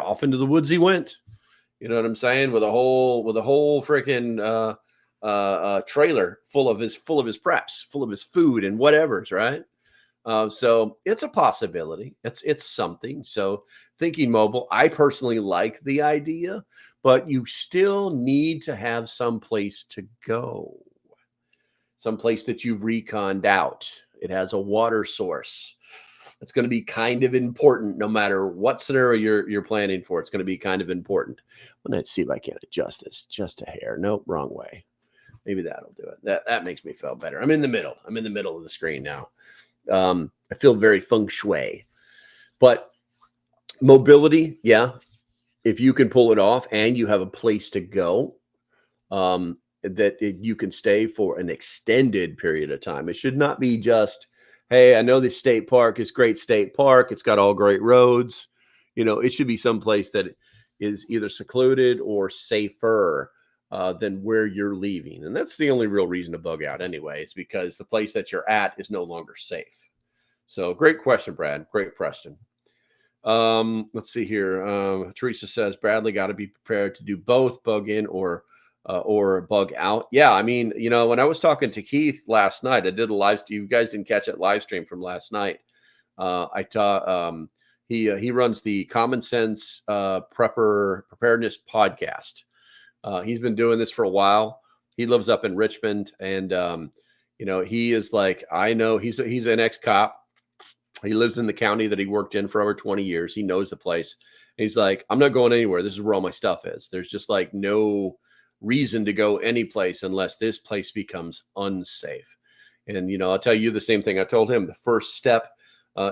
off into the woods he went. You know what I'm saying? With a whole freaking trailer full of his preps, full of his food and whatever's, right? So it's a possibility. It's something. So thinking mobile, I personally like the idea, but you still need to have some place to go, some place that you've reconned out. It has a water source. It's going to be kind of important no matter what scenario you're planning for. It's going to be kind of important. Let's see if I can adjust this just a hair. Nope, wrong way. Maybe that'll do it. That makes me feel better. I'm in the middle. I'm in the middle of the screen now. I feel very feng shui. But mobility, yeah, if you can pull it off and you have a place to go, you can stay for an extended period of time. It should not be just, hey, I know this state park is great state park. It's got all great roads. It should be someplace that is either secluded or safer than where you're leaving. And that's the only real reason to bug out anyway. It's because the place that you're at is no longer safe. So great question, Brad. Great question. Let's see here. Teresa says, Bradley got to be prepared to do both, bug in or bug out. Yeah, I mean, when I was talking to Keith last night, I did a live stream. You guys didn't catch that live stream from last night. He runs the Common Sense Preparedness podcast. He's been doing this for a while. He lives up in Richmond, and he is like, I know he's an ex-cop. He lives in the county that he worked in for over 20 years. He knows the place. He's like, I'm not going anywhere. This is where all my stuff is. There's just like no reason to go any place unless this place becomes unsafe. And I'll tell you the same thing I told him. The first step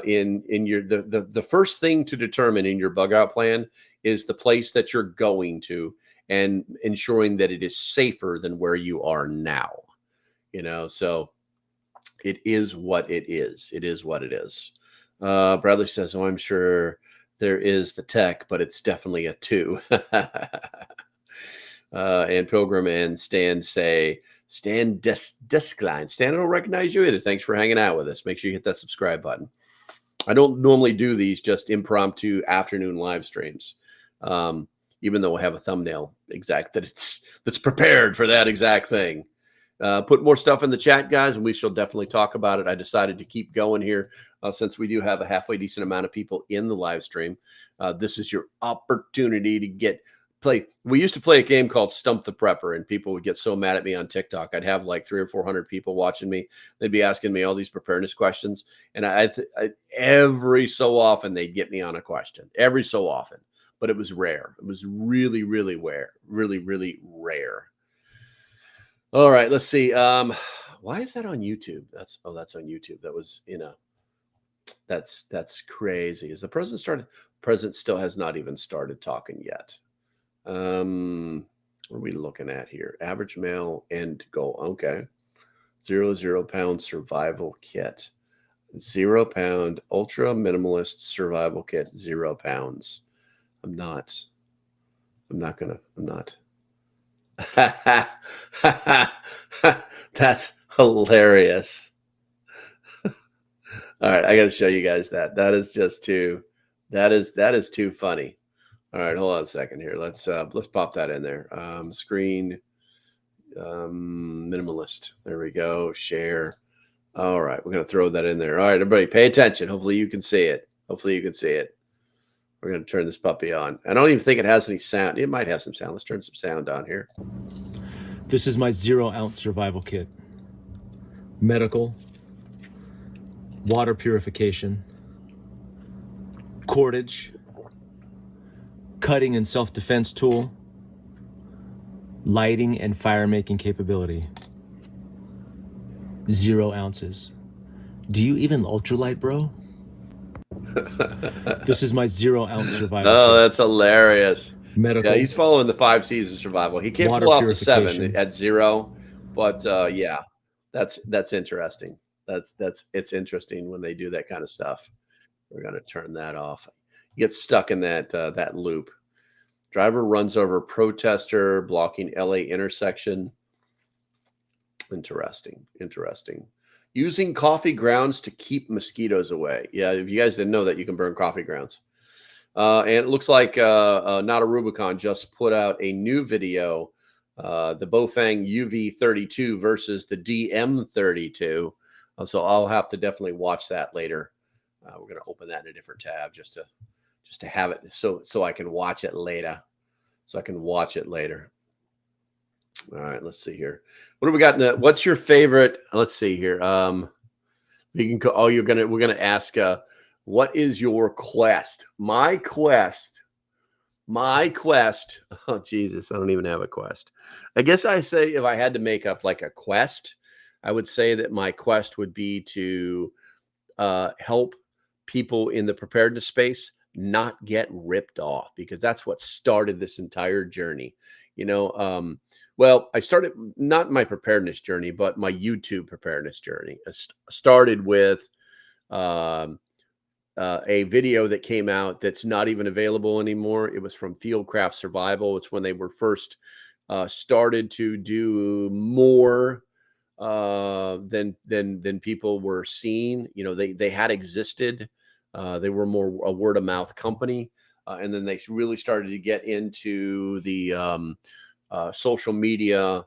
in your the first thing to determine in your bug out plan is the place that you're going to, and ensuring that it is safer than where you are now. So it is what it is. It is what it is. Bradley says, I'm sure there is the tech, but it's definitely a 2. And Pilgrim and Stan say, Stan Deskline. Stan, I don't recognize you either. Thanks for hanging out with us. Make sure you hit that subscribe button. I don't normally do these just impromptu afternoon live streams. even though I have a thumbnail that's prepared for that exact thing. Put more stuff in the chat, guys, and we shall definitely talk about it. I decided to keep going here since we do have a halfway decent amount of people in the live stream. This is your opportunity to play. We used to play a game called Stump the Prepper, and people would get so mad at me on TikTok. I'd have like 300 or 400 people watching me. They'd be asking me all these preparedness questions, and I every so often they'd get me on a question. Every so often, but it was rare. It was really, really rare. Really, really rare. All right, let's see. Why is that on YouTube? That's on YouTube. That was, that's crazy. Is the president started? President still has not even started talking yet. What are we looking at here? Average male end goal. Okay. 0 pound survival kit. 0 pound ultra minimalist survival kit. 0 pounds. I'm not. That's hilarious. All right, I got to show you guys that. That is just too. That is too funny. All right, hold on a second here. Let's pop that in there. Screen minimalist. There we go. Share. All right, we're gonna throw that in there. All right, everybody, pay attention. Hopefully you can see it. We're going to turn this puppy on. I don't even think it has any sound. It might have some sound. Let's turn some sound on here. This is my 0 ounce survival kit. Medical, water purification, cordage, cutting and self-defense tool, lighting and fire making capability. 0 ounces. Do you even ultralight, bro? This is my 0 ounce survival. Oh, that's hilarious. Medical. Yeah, he's following the 5 C's of survival. He can't pull off the 7 at 0, but yeah, that's interesting. It's interesting when they do that kind of stuff. We're gonna turn that off. You get stuck in that loop. Driver runs over protester blocking LA intersection. Interesting. Using coffee grounds to keep mosquitoes away. Yeah, if you guys didn't know that, you can burn coffee grounds. And it looks like Not a Rubicon just put out a new video, the Bofang UV32 versus the DM32. So I'll have to definitely watch that later. We're going to open that in a different tab just to have it so I can watch it later. All right, let's see here. What do we got? What's your favorite? Let's see here. We can go. Oh, we're gonna ask. What is your quest? My quest. Oh Jesus, I don't even have a quest. I guess I say if I had to make up like a quest, I would say that my quest would be to help people in the preparedness space not get ripped off, because that's what started this entire journey. Well, I started not my preparedness journey, but my YouTube preparedness journey. I started with a video that came out that's not even available anymore. It was from Fieldcraft Survival. It's when they were first started to do more than people were seeing. They had existed. They were more a word of mouth company, and then they really started to get into the social media,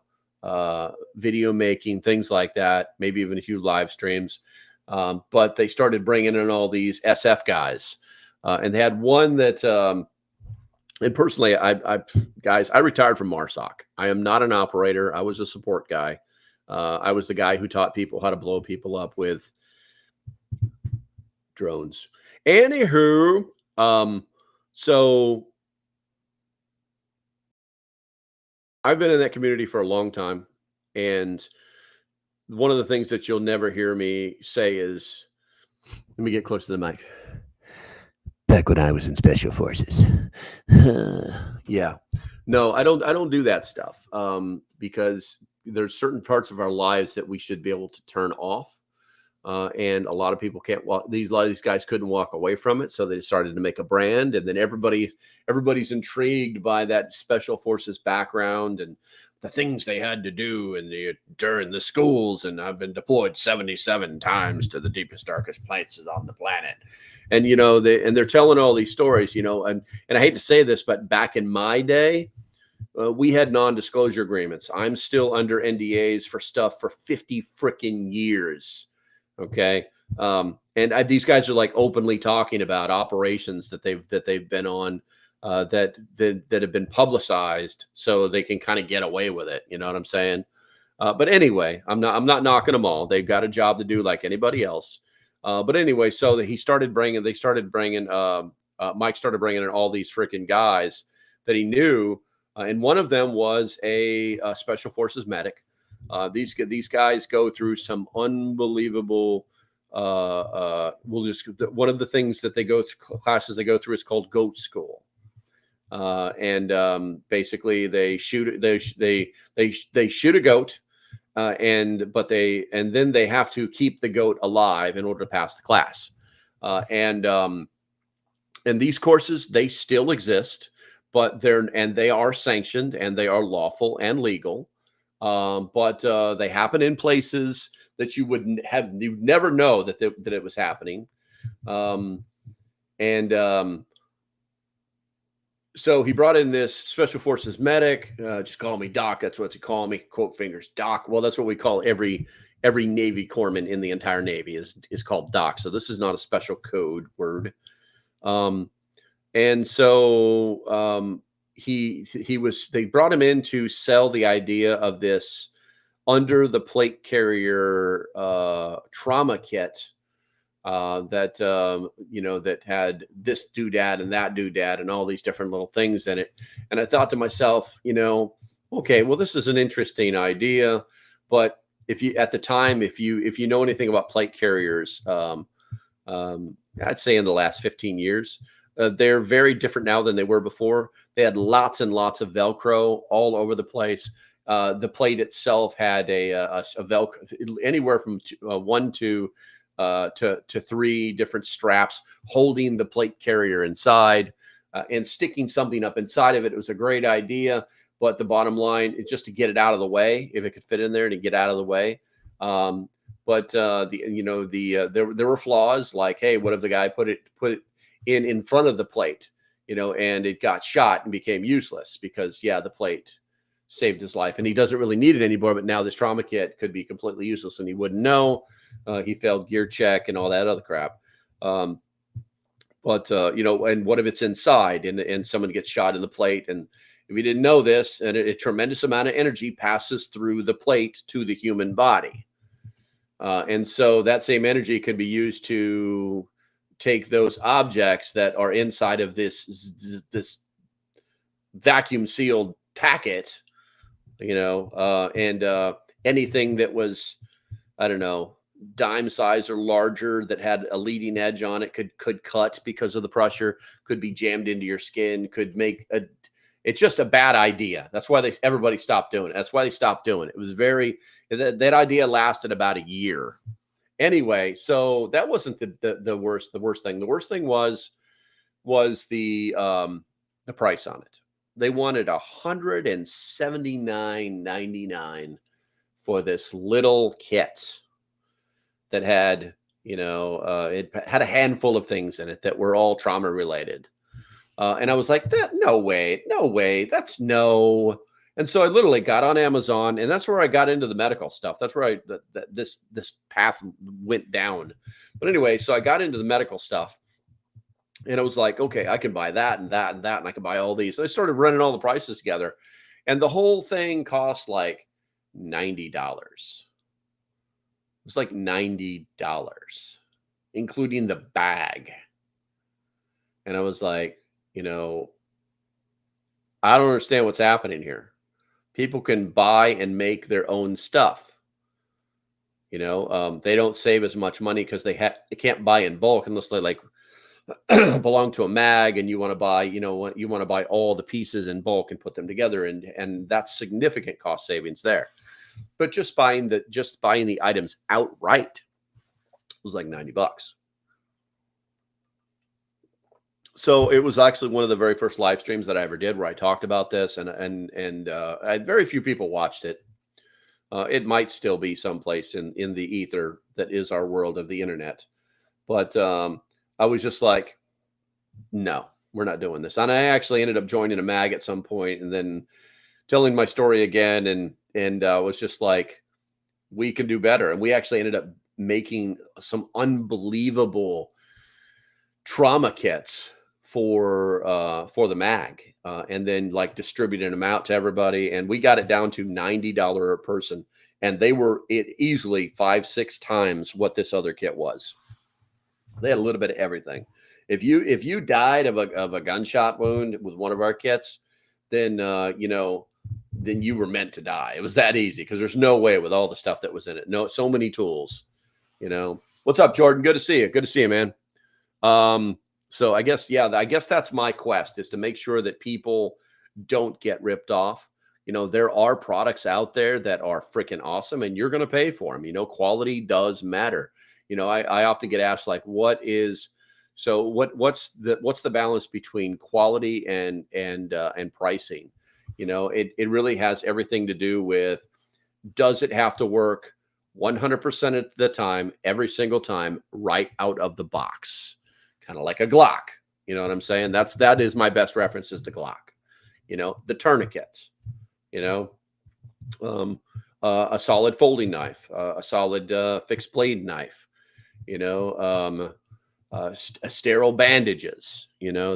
video making, things like that, maybe even a few live streams. But they started bringing in all these SF guys. And they had one that, and personally, I retired from MARSOC. I am not an operator. I was a support guy. I was the guy who taught people how to blow people up with drones. Anywho, so I've been in that community for a long time, and one of the things that you'll never hear me say is, let me get close to the mic. Back when I was in Special Forces. Yeah. No, I don't do that stuff, because there's certain parts of our lives that we should be able to turn off. and a lot of people can't walk. A lot of these guys couldn't walk away from it, so they started to make a brand. And then everybody's intrigued by that special forces background and the things they had to do during the schools. And I've been deployed 77 times to the deepest, darkest places on the planet. And they're telling all these stories. And I hate to say this, but back in my day, we had non-disclosure agreements. I'm still under NDAs for stuff for 50 freaking years. Okay. These guys are like openly talking about operations that they've been on, that have been publicized so they can kind of get away with it. You know what I'm saying? But anyway, I'm not knocking them all. They've got a job to do like anybody else. But anyway, so Mike started bringing in all these freaking guys that he knew. And one of them was a special forces medic. These guys go through some unbelievable. One of the things that classes they go through is called goat school. Basically they shoot a goat, and then they have to keep the goat alive in order to pass the class. And these courses, they still exist, but they are sanctioned and they are lawful and legal. But they happen in places that you'd never know that it was happening. So he brought in this special forces medic. Just call me Doc. That's what they call me. Quote fingers, Doc. Well, that's what we call every Navy corpsman in the entire Navy is called Doc. So this is not a special code word. And so they brought him in to sell the idea of this under the plate carrier trauma kit that had this doodad and that doodad and all these different little things in it. And I thought to myself, okay, well, this is an interesting idea, but if you know anything about plate carriers, I'd say in the last 15 years, they're very different now than they were before. They had lots and lots of Velcro all over the place. The plate itself had a Velcro anywhere from 1 to 3 different straps holding the plate carrier inside, and sticking something up inside of it. It was a great idea, but the bottom line is just to get it out of the way, if it could fit in there, to get out of the way. There were flaws, like, hey, what if the guy put it in front of the plate, and it got shot and became useless because the plate saved his life and he doesn't really need it anymore. But now this trauma kit could be completely useless and he wouldn't know. He failed gear check and all that other crap. And what if it's inside and someone gets shot in the plate? And if you didn't know this, and a tremendous amount of energy passes through the plate to the human body. And so that same energy could be used to take those objects that are inside of this vacuum sealed packet, and anything that was, I don't know, dime size or larger that had a leading edge on it could cut because of the pressure, could be jammed into your skin, it's just a bad idea. That's why everybody stopped doing it. That's why they stopped doing it. It was that idea lasted about a year. Anyway, so that wasn't the worst thing. The worst thing was the price on it. They wanted $179.99 for this little kit that had, it had a handful of things in it that were all trauma related. And I was like, no way, that's no. And so I literally got on Amazon, and that's where I got into the medical stuff. That's where this path went down. But anyway, so I got into the medical stuff, and I was like, okay, I can buy that and that and that, and I can buy all these. So I started running all the prices together, and the whole thing cost like $90. It was like $90, including the bag. And I was like, I don't understand what's happening here. People can buy and make their own stuff. They don't save as much money because they can't buy in bulk unless they like belong to a mag and you want to buy, you want to buy all the pieces in bulk and put them together, and that's significant cost savings there. But just buying the items outright, was like $90. So it was actually one of the very first live streams that I ever did where I talked about this, and I had very few people watched it. It might still be someplace in the ether that is our world of the internet, but I was just like, no, we're not doing this. And I actually ended up joining a mag at some point, and then telling my story again, and was just like, we can do better. And we actually ended up making some unbelievable trauma kits for the mag, and then like distributing them out to everybody. And we got it down to $90 a person, and they were easily 5-6 times what this other kit was. They had a little bit of everything. If you died of a gunshot wound with one of our kits, then then you were meant to die. It was that easy, because there's no way with all the stuff that was in it. No, so many tools. What's up, Jordan? Good to see you. Good to see you, man. So I guess that's my quest, is to make sure that people don't get ripped off. There are products out there that are freaking awesome, and you're going to pay for them. Quality does matter. I often get asked, like, what's the balance between quality and pricing? It really has everything to do with, does it have to work 100% of the time, every single time, right out of the box? Kind of like a Glock. You know what I'm saying? That is my best reference, is the Glock. The tourniquets, a solid folding knife, a solid fixed blade knife, sterile bandages,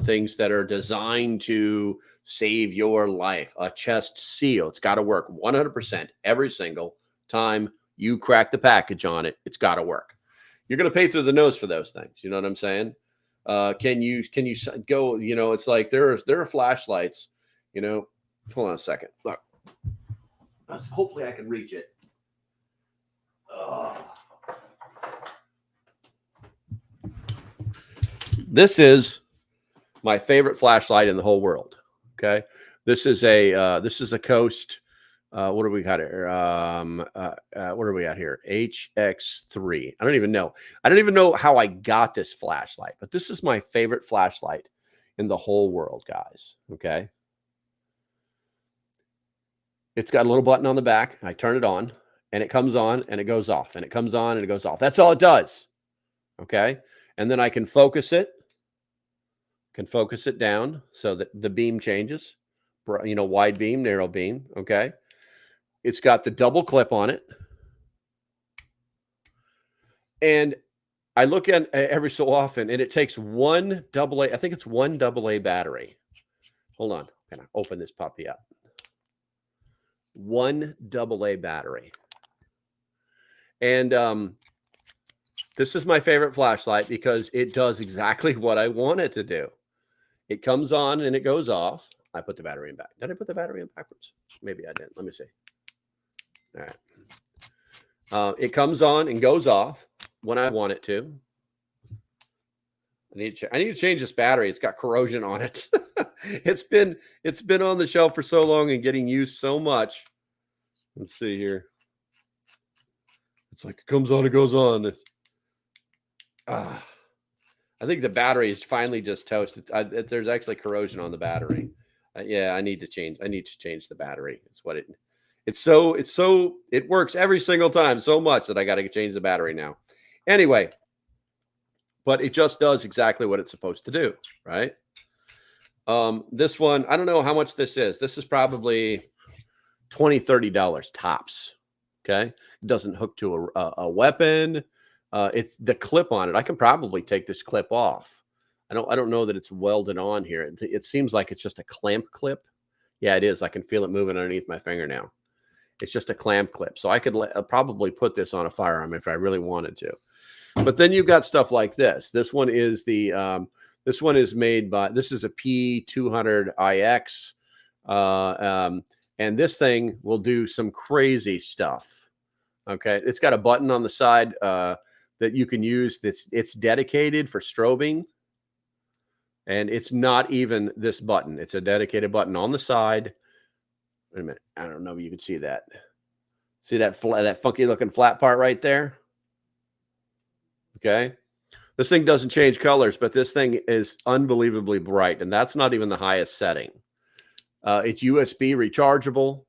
things that are designed to save your life. A chest seal, it's got to work 100% every single time you crack the package on it. It's got to work. You're going to pay through the nose for those things. You know what I'm saying? Can you go, it's like there are flashlights, hold on a second. Look, hopefully I can reach it. This is my favorite flashlight in the whole world. Okay. This is a Coast. What do we got here? What are we at here? HX3. I don't even know how I got this flashlight, but this is my favorite flashlight in the whole world, guys. Okay. It's got a little button on the back. I turn it on, and it comes on and it goes off, and it comes on and it goes off. That's all it does. Okay. And then I can focus it down so that the beam changes, wide beam, narrow beam. Okay. It's got the double clip on it. And I look at it every so often, and it takes one AA, I think it's one AA battery. Hold on. I'm going to open this puppy up. One AA battery. And this is my favorite flashlight because it does exactly what I want it to do. It comes on and it goes off. I put the battery in back. Did I put the battery in backwards? Maybe I didn't. Let me see. All right. It comes on and goes off when I want it to. I need to change this battery. It's got corrosion on it. It's been on the shelf for so long and getting used so much. Let's see here. It's like it comes on, it goes on. I think the battery is finally just toast. There's actually corrosion on the battery. Yeah, I need to change the battery. It's what it works every single time so much that I got to change the battery now. Anyway, but it just does exactly what it's supposed to do, right? This one, I don't know how much this is. This is probably $20, $30 tops. Okay. It doesn't hook to a weapon. It's the clip on it. I can probably take this clip off. I don't know that it's welded on here. It seems like it's just a clamp clip. Yeah, it is. I can feel it moving underneath my finger now. It's just a clamp clip. So I could probably put this on a firearm if I really wanted to. But then you've got stuff like this. This one is this one is made by, this is a P200IX. And this thing will do some crazy stuff. Okay. It's got a button on the side that you can use. It's dedicated for strobing. And it's not even this button. It's a dedicated button on the side. Wait a minute. I don't know if you can see that. See that funky looking flat part right there? Okay. This thing doesn't change colors, but this thing is unbelievably bright. And that's not even the highest setting. It's USB rechargeable.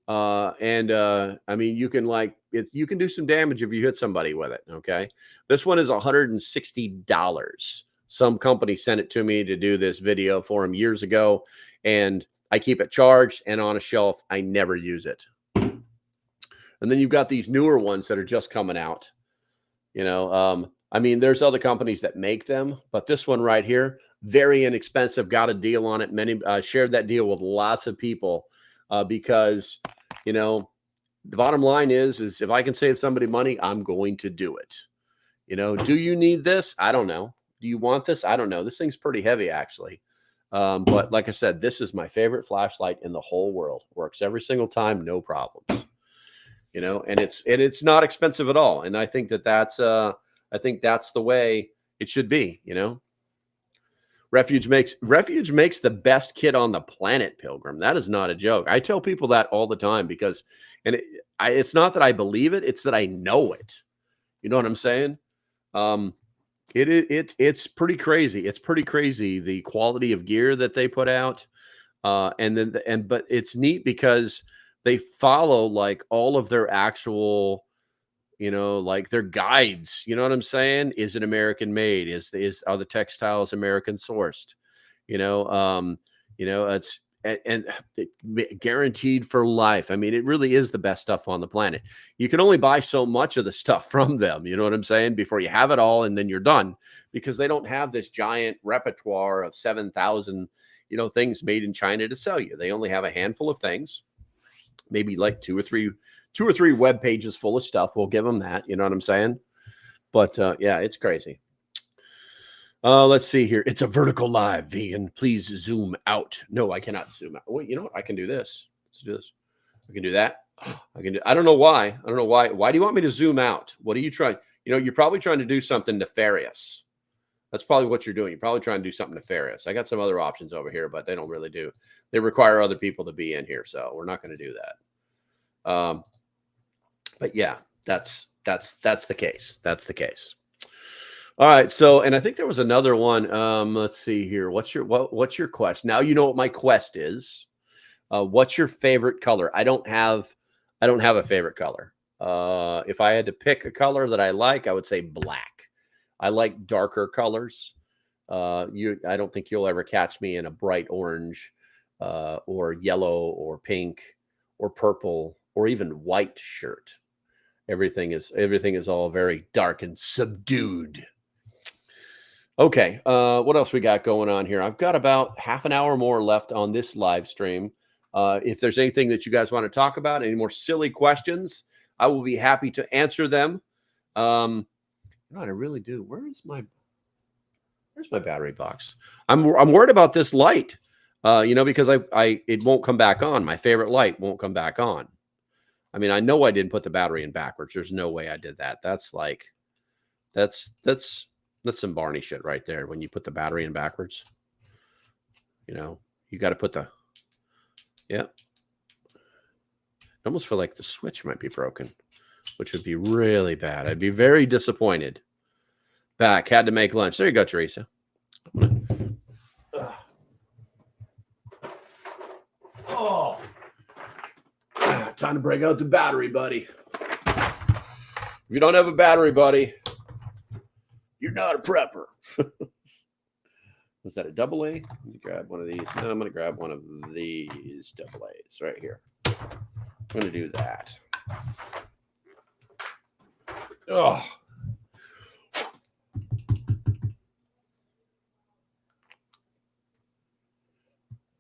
I mean, you can you can do some damage if you hit somebody with it. Okay. This one is $160. Some company sent it to me to do this video for him years ago. And I keep it charged and on a shelf. I never use it. And then you've got these newer ones that are just coming out. You know, I mean, there's other companies that make them, but this one right here, very inexpensive, got a deal on it. Many shared that deal with lots of people because, you know, the bottom line is if I can save somebody money, I'm going to do it. You know, do you need this? I don't know. Do you want this? I don't know. This thing's pretty heavy, actually. But like I said, this is my favorite flashlight in the whole world. Works every single time, no problems. You know, and it's not expensive at all. And I think that's the way it should be. You know, Refuge makes the best kit on the planet, Pilgrim. That is not a joke. I tell people that all the time because, it's not that I believe it; it's that I know it. You know what I'm saying? It's pretty crazy. It's pretty crazy the quality of gear that they put out, but it's neat because they follow like all of their actual, you know, like their guides. You know what I'm saying? Is it American made? Are the textiles American sourced? You know, it's guaranteed for life. I mean, it really is the best stuff on the planet. You can only buy so much of the stuff from them. You know what I'm saying? Before you have it all, and then you're done, because they don't have this giant repertoire of 7,000, you know, things made in China to sell you. They only have a handful of things, maybe like two or three web pages full of stuff. We'll give them that. You know what I'm saying? But yeah, it's crazy. Let's see here. It's a vertical live, vegan. Please zoom out. No, I cannot zoom out. Wait, you know what? I can do this. Let's do this. I can do that. I don't know why. I don't know why. Why do you want me to zoom out? What are you trying? You know, you're probably trying to do something nefarious. That's probably what you're doing. You're probably trying to do something nefarious. I got some other options over here, but they don't really do. They require other people to be in here, so we're not going to do that. But yeah, that's the case. That's the case. All right. So, and I think there was another one. Let's see here. What's your quest? Now you know what my quest is. What's your favorite color? I don't have a favorite color. If I had to pick a color that I like, I would say black. I like darker colors. I don't think you'll ever catch me in a bright orange, or yellow or pink or purple or even white shirt. Everything is all very dark and subdued. Okay, what else we got going on here? I've got about half an hour more left on this live stream. If there's anything that you guys want to talk about, any more silly questions, I will be happy to answer them. I really do. Where's my battery box? I'm worried about this light, because it won't come back on. My favorite light won't come back on. I mean, I know I didn't put the battery in backwards. There's no way I did that. That's some Barney shit right there. When you put the battery in backwards, you got to put yeah. I almost feel like the switch might be broken, which would be really bad. I'd be very disappointed. Back, had to make lunch. There you go, Teresa. Oh, time to break out the battery, buddy. If you don't have a battery, buddy, you're not a prepper. Was that a double A? Let me grab one of these. No, I'm going to grab one of these double A's right here. I'm going to do that. Oh.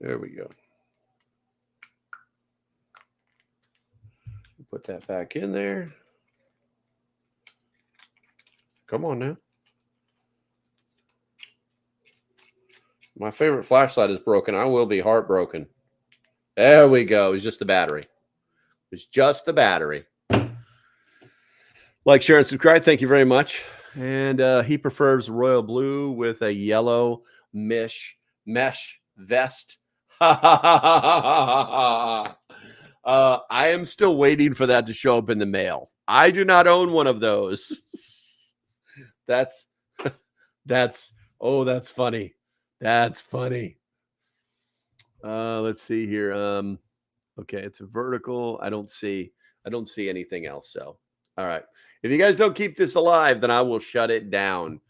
There we go. Put that back in there. Come on now. My favorite flashlight is broken. I will be heartbroken. There we go. It's just the battery. It's just the battery. Like, share, and subscribe. Thank you very much. And he prefers royal blue with a yellow mesh vest. I am still waiting for that to show up in the mail. I do not own one of those. That's that's that's funny. That's funny. Let's see here. Okay, it's a vertical. I don't see anything else. So, all right. If you guys don't keep this alive, then I will shut it down.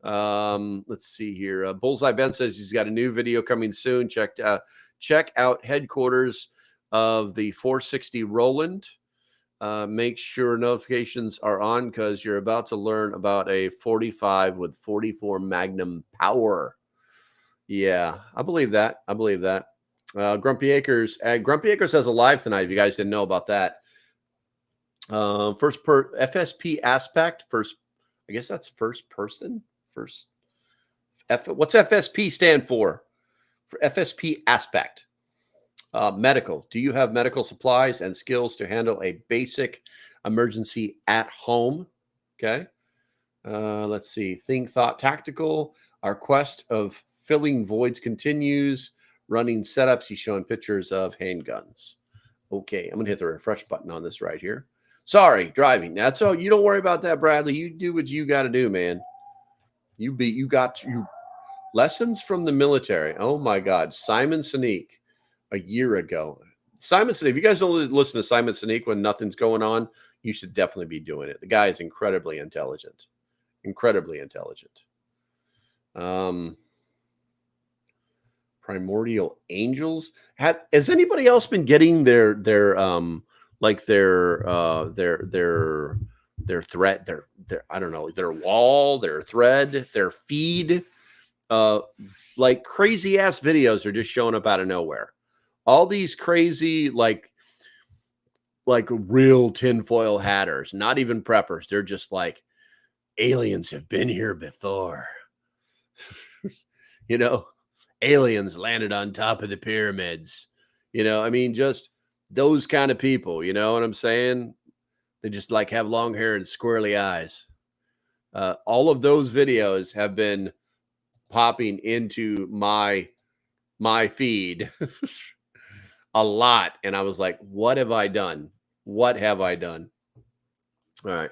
Let's see here. Bullseye Ben says he's got a new video coming soon. Check out headquarters of the 460 Roland. Make sure notifications are on because you're about to learn about a 45 with 44 Magnum power. Yeah, I believe that. Grumpy Acres has a live tonight. If you guys didn't know about that, FSP aspect. First, I guess that's first person. What's FSP stand for? For FSP aspect. Medical. Do you have medical supplies and skills to handle a basic emergency at home? Okay. Let's see. Think, thought, tactical. Our quest of filling voids continues. Running setups. He's showing pictures of handguns. Okay. I'm going to hit the refresh button on this right here. Sorry, driving. That's all. You don't worry about that, Bradley. You do what you got to do, man. You got lessons from the military. Oh my God. Simon Sinek a year ago. Simon Sinek, if you guys don't listen to Simon Sinek when nothing's going on, you should definitely be doing it. The guy is incredibly intelligent. Primordial Angels. Has anybody else been getting their thread, their I don't know, their wall, their thread, their feed? Like crazy ass videos are just showing up out of nowhere. All these crazy, like real tinfoil hatters, not even preppers. They're just like, aliens have been here before. Aliens landed on top of the pyramids. I mean, just those kind of people, you know what I'm saying? They just like have long hair and squirrely eyes. All of those videos have been popping into my feed a lot. And I was like, what have I done? All right.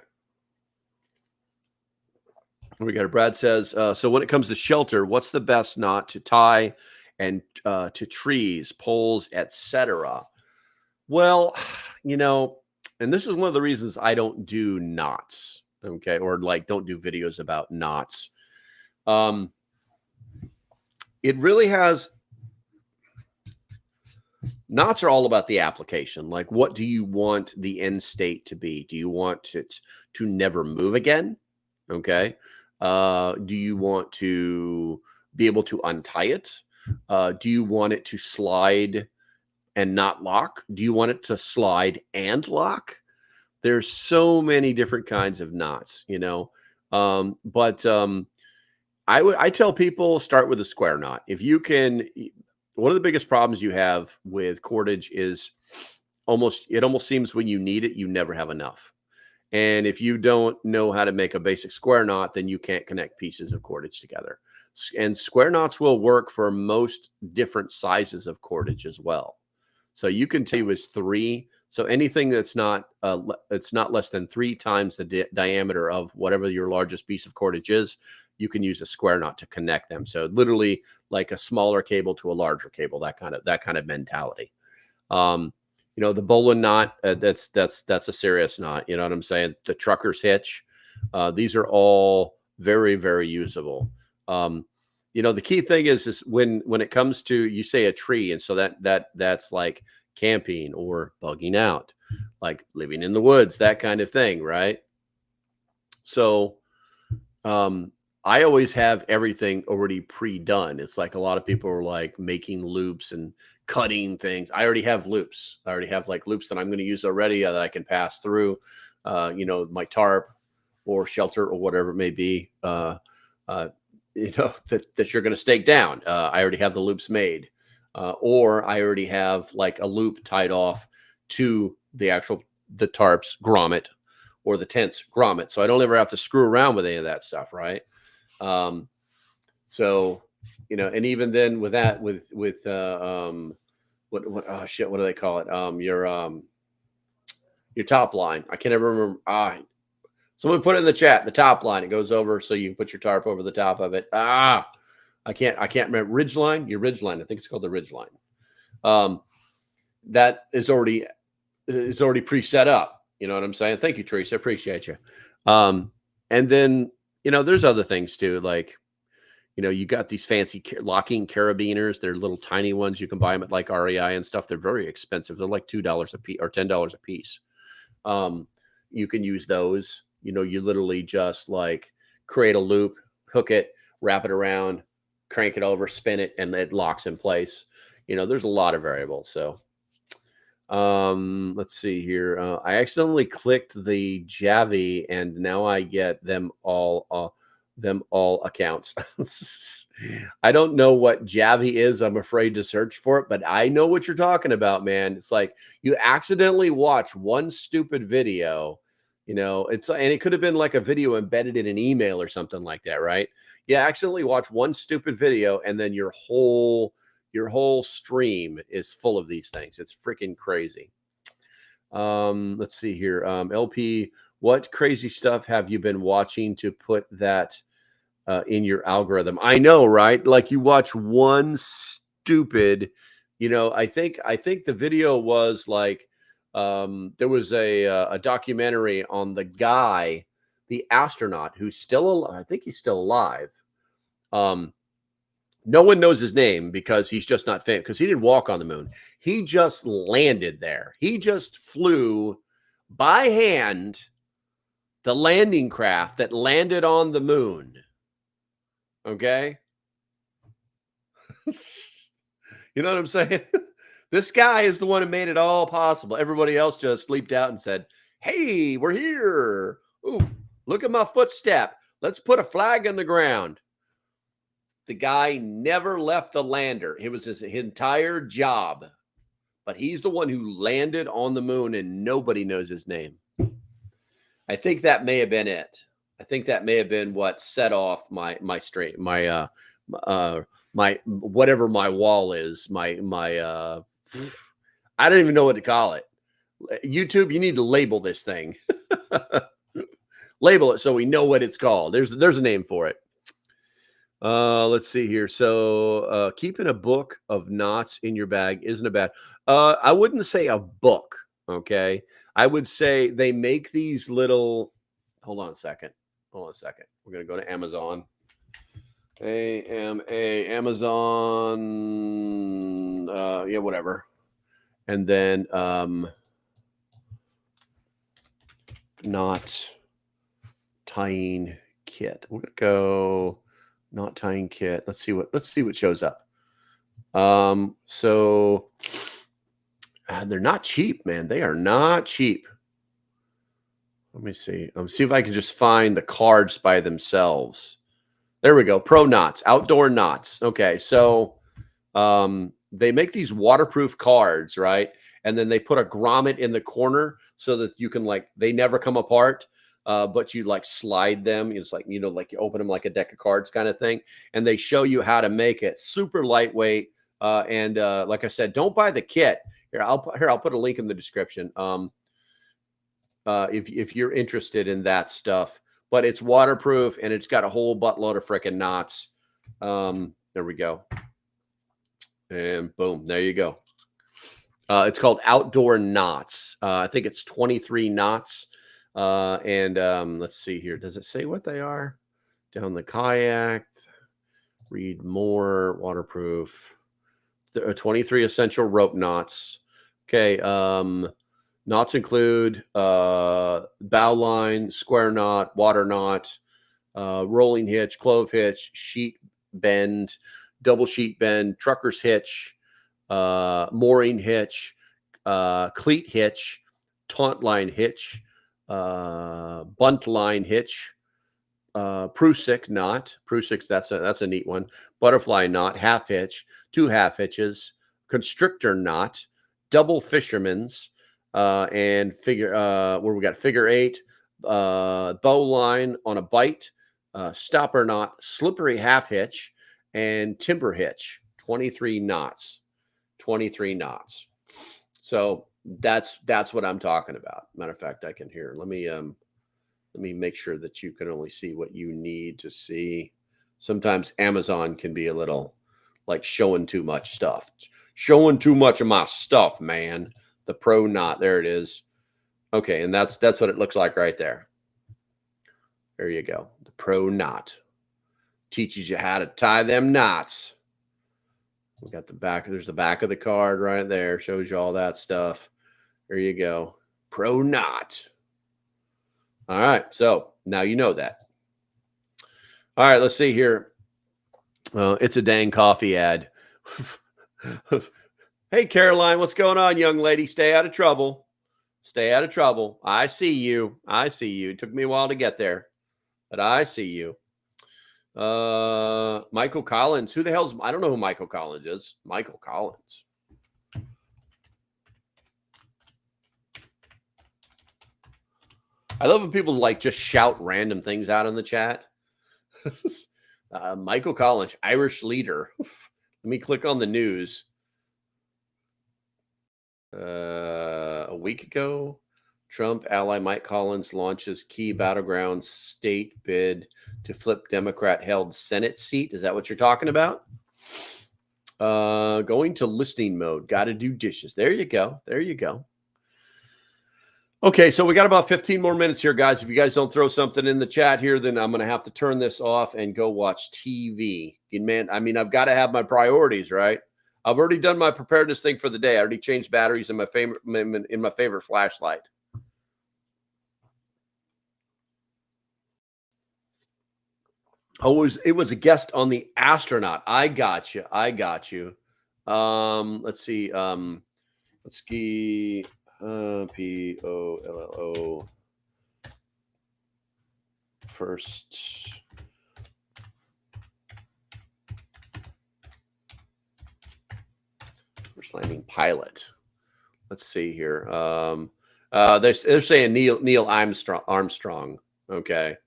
We got it. Brad says, so when it comes to shelter, what's the best knot to tie and to trees, poles, etc.? Well, and this is one of the reasons I don't do knots, okay, or like don't do videos about knots. It really has. Knots are all about the application. Like, what do you want the end state to be? Do you want it to never move again? Okay. Do you want to be able to untie it? Do you want it to slide and not lock? Do you want it to slide and lock? There's so many different kinds of knots, but I tell people start with a square knot. If you can, one of the biggest problems you have with cordage is it almost seems when you need it, you never have enough. And if you don't know how to make a basic square knot, then you can't connect pieces of cordage together. And square knots will work for most different sizes of cordage as well. So you can tell you is 3. So anything that's not, it's not less than 3 times the diameter of whatever your largest piece of cordage is, you can use a square knot to connect them. So literally like a smaller cable to a larger cable, that kind of mentality. The bowline knot, that's a serious knot. You know what I'm saying? The trucker's hitch. These are all very, very usable. The key thing is when it comes to, you say a tree. And so that's like camping or bugging out, like living in the woods, that kind of thing. Right. So, I always have everything already pre-done. It's like a lot of people are like making loops and cutting things. I already have loops. I already have like loops that I'm going to use already that I can pass through, my tarp or shelter or whatever it may be, that you're going to stake down. I already have the loops made, or I already have like a loop tied off to the tarp's grommet or the tent's grommet. So I don't ever have to screw around with any of that stuff. Right. So, and even then with that, what do they call it? Your top line. I can't ever remember. Someone put it in the chat, the top line. It goes over so you can put your tarp over the top of it. I can't remember. Ridgeline, your ridgeline. I think it's called the ridgeline. That is already pre-set up. You know what I'm saying? Thank you, Teresa. Appreciate you. And then, there's other things too. Like, you got these fancy locking carabiners. They're little tiny ones. You can buy them at like REI and stuff. They're very expensive. They're like $2 a piece or $10 a piece. You can use those. You literally just like create a loop, hook it, wrap it around, crank it over, spin it, and it locks in place. There's a lot of variables. So let's see here. I accidentally clicked the Javi and now I get them all accounts. I don't know what Javi is. I'm afraid to search for it, but I know what you're talking about, man. It's like you accidentally watch one stupid video, and it could have been like a video embedded in an email or something like that, right? You accidentally watch one stupid video and then your whole stream is full of these things. It's freaking crazy. Let's see here. LP, what crazy stuff have you been watching to put that in your algorithm? I know, right? Like you watch one stupid, I think the video was like, there was a documentary on the guy, the astronaut who's still, I think he's still alive. No one knows his name because he's just not famous, because he didn't walk on the moon. He just landed there. He just flew by hand the landing craft that landed on the moon. Okay? You know what I'm saying? This guy is the one who made it all possible. Everybody else just leaped out and said, hey, we're here. Ooh, look at my footstep. Let's put a flag on the ground. The guy never left the lander. It was his entire job. But he's the one who landed on the moon and nobody knows his name. I think that may have been it. I think that may have been what set off my stream, my whatever my wall is, I don't even know what to call it. YouTube, you need to label this thing. Label it so we know what it's called. There's a name for it. Let's see here. So keeping a book of knots in your bag isn't a bad. I wouldn't say a book. Okay. I would say they make these little, hold on a second. We're going to go to Amazon. Amazon. Yeah, whatever. And then knot tying kit. We're going to go knot tying kit. Let's see what shows up. So they're not cheap, man. They are not cheap. Let me see. See if I can just find the cards by themselves. There we go. Pro knots, outdoor knots. Okay, so they make these waterproof cards, right? And then they put a grommet in the corner so that you can they never come apart. But you slide them. It's like you open them like a deck of cards kind of thing. And they show you how to make it super lightweight. And like I said, don't buy the kit. Here, I'll put a link in the description. If you're interested in that stuff, but it's waterproof and it's got a whole buttload of freaking knots. There we go. And boom, there you go. It's called Outdoor Knots. I think it's 23 knots. And let's see here. Does it say what they are? Down the kayak. Read more. Waterproof. There are 23 essential rope knots. Okay. Knots include bow line, square knot, water knot, rolling hitch, clove hitch, sheet bend, double sheet bend, trucker's hitch, mooring hitch, cleat hitch, taunt line hitch, bunt line hitch, Prusik knot. Prusik, that's a neat one. Butterfly knot, half hitch, 2 half hitches, constrictor knot, double fisherman's, and figure where we got figure 8, bow line on a bite, stopper knot, slippery half hitch, and timber hitch. 23 knots. 23 knots. So that's what I'm talking about. Matter of fact, I can hear. Let me Let me make sure that you can only see what you need to see. Sometimes Amazon can be a little like showing too much stuff. Showing too much of my stuff, man. The Pro Knot. There it is. Okay, and that's what it looks like right there. There you go. The Pro Knot. Teaches you how to tie them knots. We got the back. There's the back of the card right there. Shows you all that stuff. There you go. Pro Knot. All right. So now you know that. All right. Let's see here. It's a dang coffee ad. Hey, Caroline, what's going on, young lady? Stay out of trouble. Stay out of trouble. I see you. I see you. It took me a while to get there, but I see you. Michael Collins. Who the hell's... I don't know who Michael Collins is. Michael Collins. I love when people like just shout random things out in the chat. Michael Collins, Irish leader. Let me click on the news. A week ago, Trump ally Mike Collins launches key battleground state bid to flip Democrat-held Senate seat. Is that what you're talking about? Going to listening mode. Got to do dishes. There you go. There you go. Okay, so we got about 15 more minutes here, guys. If you guys don't throw something in the chat here, then I'm going to have to turn this off and go watch TV. And man, I mean, I've got to have my priorities, right? I've already done my preparedness thing for the day. I already changed batteries in my favorite flashlight. Oh, it was a guest on the astronaut. I got you. I got you. Let's see. Let's see. Pollo. First. First landing pilot. Let's see here. They're saying Neil Armstrong. Okay.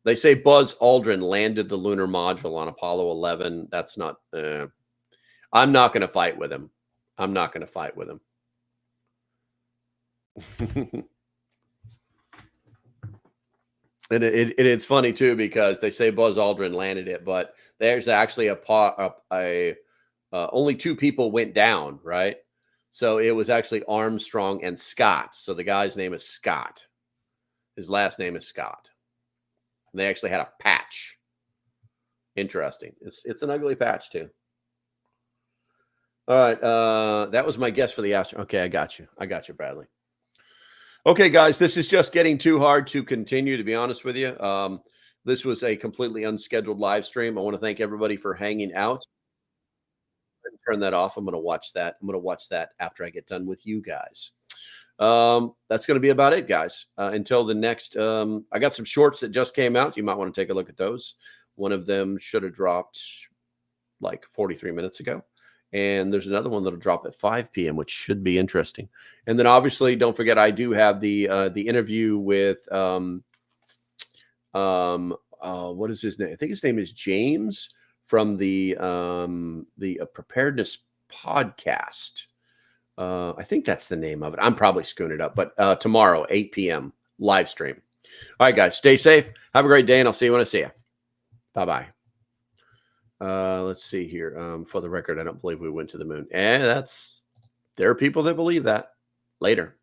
They say Buzz Aldrin landed the lunar module on Apollo 11. That's not. I'm not going to fight with him. I'm not going to fight with him. And it's funny too because they say Buzz Aldrin landed it, but there's actually only two people went down, right? So it was actually Armstrong and Scott. So the guy's name is Scott. His last name is Scott. And they actually had a patch. Interesting. It's an ugly patch too. All right, that was my guess for the Astro. Okay, I got you. I got you, Bradley. Okay, guys, this is just getting too hard to continue, to be honest with you. This was a completely unscheduled live stream. I want to thank everybody for hanging out. Turn that off. I'm going to watch that. I'm going to watch that after I get done with you guys. That's going to be about it, guys. Until the next, I got some shorts that just came out. You might want to take a look at those. One of them should have dropped like 43 minutes ago. And there's another one that'll drop at 5 p.m., which should be interesting. And then obviously, don't forget, I do have the interview with what is his name? I think his name is James from the Preparedness Podcast. I think that's the name of it. I'm probably screwing it up, but tomorrow, 8 p.m. live stream. All right, guys, stay safe. Have a great day, and I'll see you when I see you. Bye-bye. Let's see here. For the record, I don't believe we went to the moon. And there are people that believe that. Later.